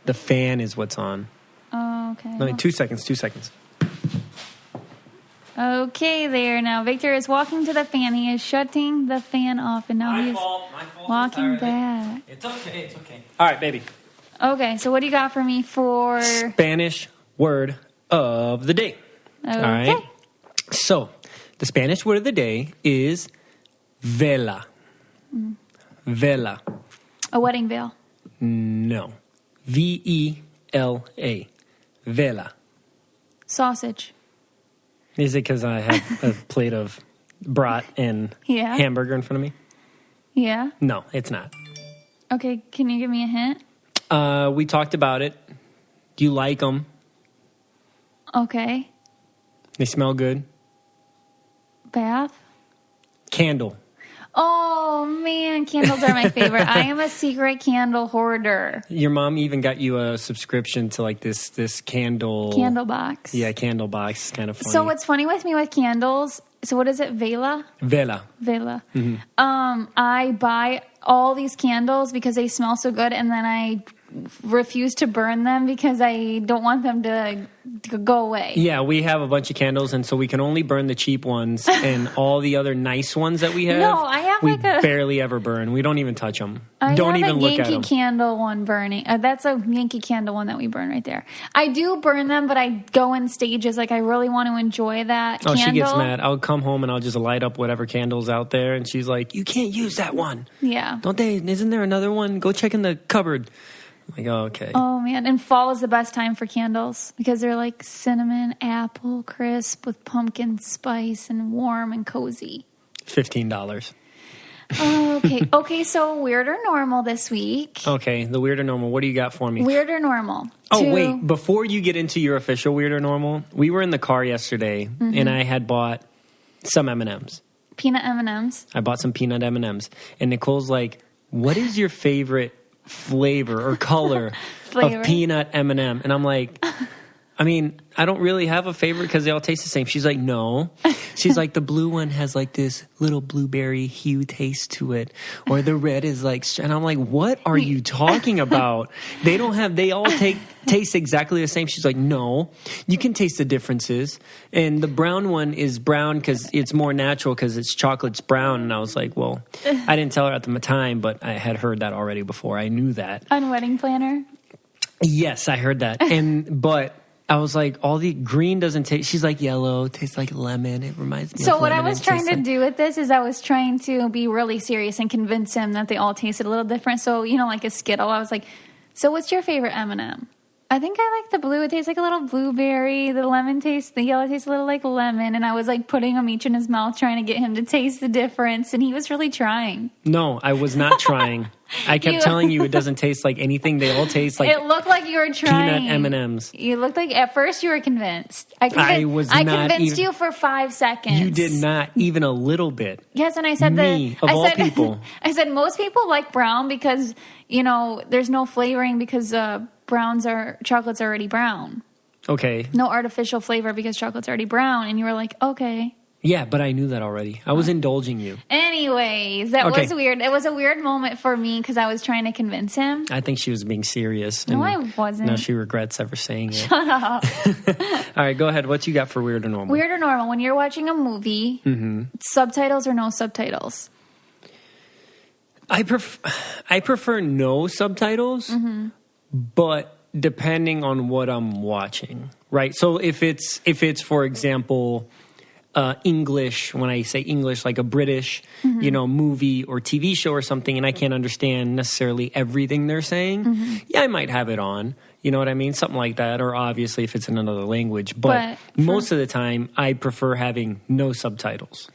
A: The fan is what's on.
B: Oh, okay.
A: Let me 2 seconds.
B: Okay, there. Now Victor is walking to the fan. He is shutting the fan off, and now
A: My
B: he's
A: fault
B: walking
A: entirely.
B: back.
A: It's okay. All right, baby.
B: Okay, so what do you got for me for
A: Spanish word of the day?
B: Okay.
A: All right. So, the Spanish word of the day is vela. Vela.
B: A wedding veil.
A: No. V-E-L-A. Vela.
B: Sausage.
A: Is it because I have a plate of brat and
B: Yeah.
A: hamburger in front of me?
B: Yeah.
A: No, it's not.
B: Okay, can you give me a hint?
A: We talked about it. Do you like them?
B: Okay.
A: They smell good.
B: Bath.
A: Candle.
B: Oh man, candles are my favorite. I am a secret candle hoarder.
A: Your mom even got you a subscription to like this candle
B: box.
A: Yeah, candle box. It's kind of funny.
B: So what's funny with me with candles? So what is it? Vela.
A: Vela.
B: Mm-hmm. I buy all these candles because they smell so good, and then I refuse to burn them because I don't want them to go away.
A: Yeah, we have a bunch of candles, and so we can only burn the cheap ones, and all the other nice ones that we have.
B: No, I have
A: we
B: like a
A: barely ever burn. We don't even touch them.
B: I
A: don't
B: have
A: even
B: a
A: look at
B: Yankee
A: them.
B: Candle one burning. That's a Yankee Candle one that we burn right there. I do burn them, but I go in stages. Like I really want to enjoy that
A: Oh,
B: candle.
A: she gets mad. I'll come home and I'll just light up whatever candle's out there, and she's like, "You can't use that one."
B: Yeah.
A: Don't they? Isn't there another one? Go check in the cupboard. I'm like, oh, okay.
B: Oh man, and fall is the best time for candles because they're like cinnamon, apple, crisp with pumpkin spice and warm and cozy.
A: $15.
B: Okay, so weird or normal this week.
A: Okay, the weird or normal. What do you got for me?
B: Weird or normal.
A: Oh, wait. Before you get into your official weird or normal, we were in the car yesterday, and I had bought some M&Ms.
B: Peanut M&Ms.
A: I bought some peanut M&Ms. And Nicole's like, what is your favorite flavor or color of peanut M&M? And I'm like, I mean, I don't really have a favorite because they all taste the same. She's like, no. She's like, the blue one has like this little blueberry hue taste to it. Or the red is like, and I'm like, what are you talking about? They all taste exactly the same. She's like, no, you can taste the differences. And the brown one is brown because it's more natural because it's chocolate's brown. And I was like, well, I didn't tell her at the time, but I had heard that already before. I knew that.
B: On Wedding Planner?
A: Yes, I heard that. But I was like, all the green doesn't taste. She's like, yellow tastes like lemon. It reminds me.
B: So
A: of
B: what
A: lemon.
B: I was trying to do with this is I was trying to be really serious and convince him that they all tasted a little different. So like a Skittle, I was like, so what's your favorite M&M? I think I like the blue. It tastes like a little blueberry. The yellow tastes a little like lemon. And I was like putting them each in his mouth, trying to get him to taste the difference. And he was really trying.
A: No, I was not trying. I kept telling you it doesn't taste like anything. They all taste like
B: it looked like you were trying.
A: Peanut M&Ms.
B: You looked like at first you were convinced. I convinced you for 5 seconds.
A: You did not even a little bit.
B: Yes, and I said
A: people.
B: I said most people like brown because there's no flavoring because chocolate's already brown.
A: Okay.
B: No artificial flavor because chocolate's already brown, and you were like, okay.
A: Yeah, but I knew that already. I was indulging you.
B: Anyways, that was weird. It was a weird moment for me because I was trying to convince him.
A: I think she was being serious.
B: No, I wasn't.
A: Now she regrets ever saying it.
B: Shut up.
A: All right, go ahead. What you got for weird or normal?
B: Weird or normal. When you're watching a movie, subtitles or no subtitles?
A: I prefer no subtitles, but depending on what I'm watching, right? So if it's for example, English, when I say English, like a British, movie or TV show or something, and I can't understand necessarily everything they're saying, yeah, I might have it on. You know what I mean? Something like that. Or obviously if it's in another language. But most of the time, I prefer having no subtitles.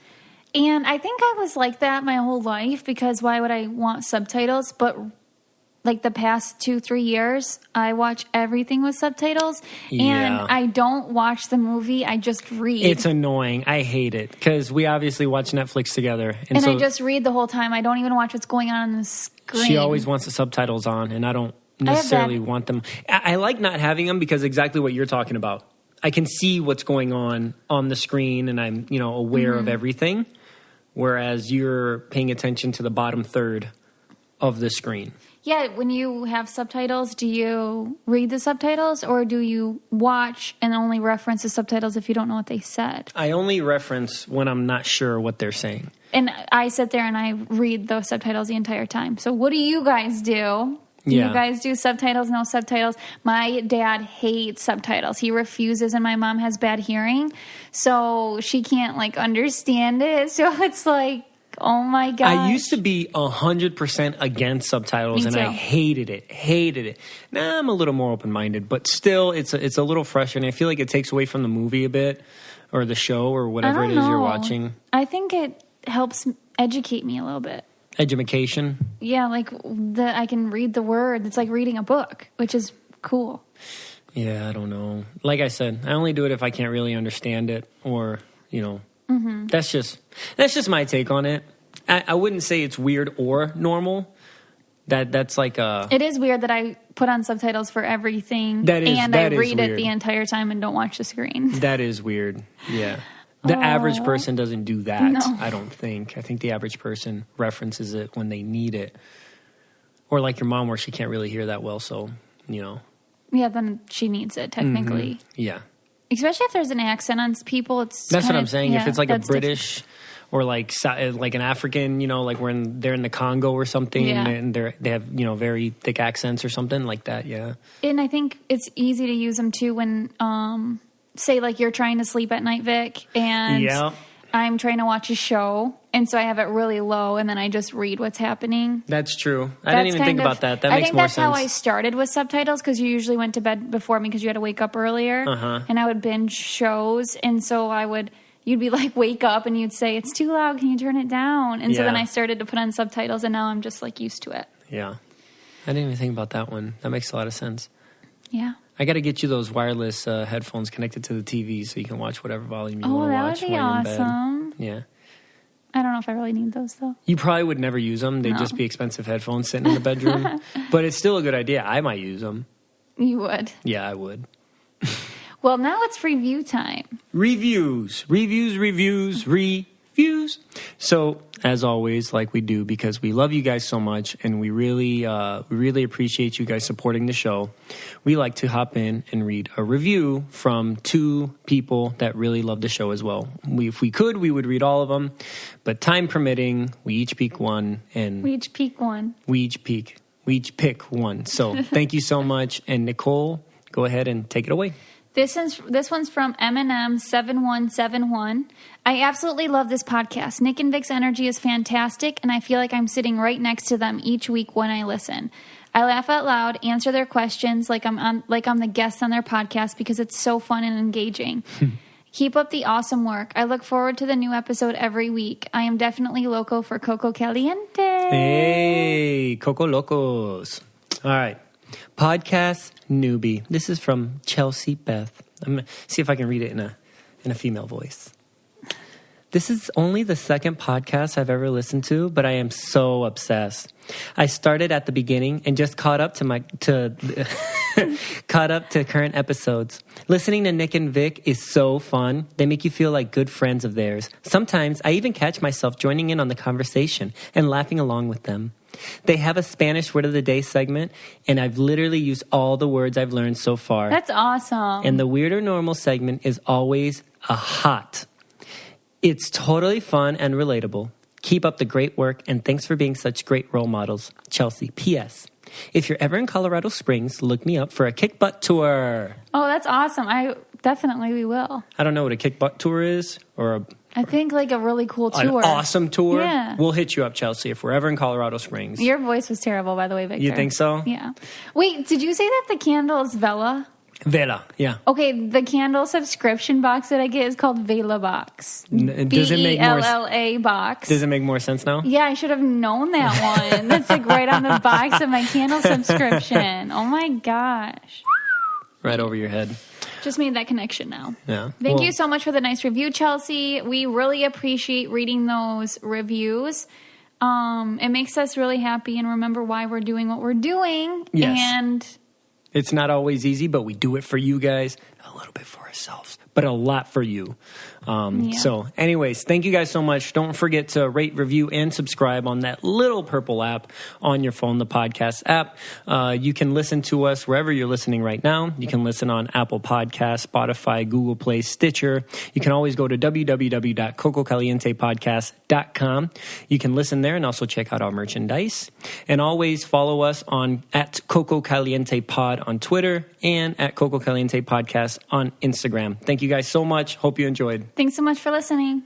B: And I think I was like that my whole life because why would I want subtitles? But like the past 2-3 years, I watch everything with subtitles.
A: Yeah.
B: And I don't watch the movie. I just read.
A: It's annoying. I hate it because we obviously watch Netflix together.
B: And so I just read the whole time. I don't even watch what's going on the screen.
A: She always wants the subtitles on, and I don't necessarily want them. I like not having them because exactly what you're talking about. I can see what's going on the screen, and I'm aware of everything. Whereas you're paying attention to the bottom third of the screen.
B: Yeah, when you have subtitles, do you read the subtitles or do you watch and only reference the subtitles if you don't know what they said?
A: I only reference when I'm not sure what they're saying.
B: And I sit there and I read those subtitles the entire time. So what do you guys do?
A: Yeah.
B: You guys do subtitles, no subtitles? My dad hates subtitles. He refuses, and my mom has bad hearing, so she can't, like, understand it. So it's like, oh my gosh.
A: I used to be 100% against subtitles, and I hated it. Now I'm a little more open-minded, but still, it's a little frustrating. I feel like it takes away from the movie a bit, or the show, or whatever it is you're watching.
B: I think it helps educate me a little bit.
A: Education?
B: Yeah, like I can read the word. It's like reading a book, which is cool.
A: Yeah, I don't know. Like I said, I only do it if I can't really understand it, or, you know, that's just my take on it. I wouldn't say it's weird or normal. That's like a...
B: It is weird that I put on subtitles for everything, and I read it the entire time and don't watch the screen.
A: That is weird, yeah. The average person doesn't do that, no. I don't think. I think the average person references it when they need it. Or like your mom, where she can't really hear that well, so, you know.
B: Yeah, then she needs it, technically.
A: Yeah.
B: Especially if there's an accent on people, it's
A: That's what I'm saying. If it's like a British or like an African, you know, like when they're in the Congo or something, and they have, you know, very thick accents or something like that, yeah.
B: And I think it's easy to use them, too, when... say, like, you're trying to sleep at night, Vic, and I'm trying to watch a show, and so I have it really low, and then I just read what's happening.
A: That's true. I didn't even think about that. That makes more sense.
B: I think that's how I started with subtitles, because you usually went to bed before me because you had to wake up earlier, and I would binge shows, and so you'd be like, wake up, and you'd say, it's too loud, can you turn it down? And so then I started to put on subtitles, and now I'm just, like, used to it.
A: Yeah. I didn't even think about that one. That makes a lot of sense.
B: Yeah.
A: I got to get you those wireless headphones connected to the TV so you can watch whatever volume you want to watch.
B: Oh, that would be awesome.
A: Yeah.
B: I don't know if I really need those, though.
A: You probably would never use them. They'd just be expensive headphones sitting in the bedroom. But it's still a good idea. I might use them.
B: You would?
A: Yeah, I would.
B: Well, now it's review time.
A: Reviews. So, as always, like we do, because we love you guys so much, and we really appreciate you guys supporting the show, we like to hop in and read a review from two people that really love the show as well. If we could, we would read all of them, but time permitting, we each pick one. We each pick one. So, thank you so much, and Nicole, go ahead and take it away.
B: This one's from M&M7171. I absolutely love this podcast. Nic and Vic's energy is fantastic, and I feel like I'm sitting right next to them each week when I listen. I laugh out loud, answer their questions like I'm the guest on their podcast because it's so fun and engaging. Keep up the awesome work. I look forward to the new episode every week. I am definitely loco for Coco Caliente. Hey,
A: Coco Locos. All right. Podcast newbie. This is from Chelsea Beth. I'm going to see if I can read it in a female voice. This is only the second podcast I've ever listened to, but I am so obsessed. I started at the beginning and just caught up to current episodes. Listening to Nic and Vic is so fun. They make you feel like good friends of theirs. Sometimes I even catch myself joining in on the conversation and laughing along with them. They have a Spanish word of the day segment, and I've literally used all the words I've learned so far.
B: That's awesome.
A: And the weird or normal segment is always a hot. It's totally fun and relatable. Keep up the great work, and thanks for being such great role models. Chelsea. P.S. If you're ever in Colorado Springs, look me up for a kick butt tour.
B: Oh, that's awesome. We will.
A: I don't know what a kick butt tour is,
B: I think like a really cool tour.
A: An awesome tour?
B: Yeah.
A: We'll hit you up, Chelsea, if we're ever in Colorado Springs.
B: Your voice was terrible, by the way, Victor.
A: You think so?
B: Yeah. Wait, did you say that the candle is Vela?
A: Vela, yeah.
B: Okay, the candle subscription box that I get is called Vela Box. Vella box.
A: Does it make more sense now?
B: Yeah, I should have known that one. That's like right on the box of my candle subscription. Oh my gosh.
A: Right over your head.
B: Just made that connection now.
A: Yeah.
B: Thank you so much for the nice review, Chelsea. We really appreciate reading those reviews. It makes us really happy and remember why we're doing what we're doing.
A: Yes.
B: And
A: It's not always easy, but we do it for you guys, a little bit for ourselves, but a lot for you. So anyways, thank you guys so much. Don't forget to rate, review, and subscribe on that little purple app on your phone, the podcast app. You can listen to us wherever you're listening right now. You can listen on Apple Podcasts, Spotify, Google Play, Stitcher. You can always go to www.cococalientepodcast.com. You can listen there and also check out our merchandise. And always follow us on at Coco Caliente Pod on Twitter and at Coco Caliente Podcast on Instagram. Thank you guys so much. Hope you enjoyed.
B: Thanks so much for listening.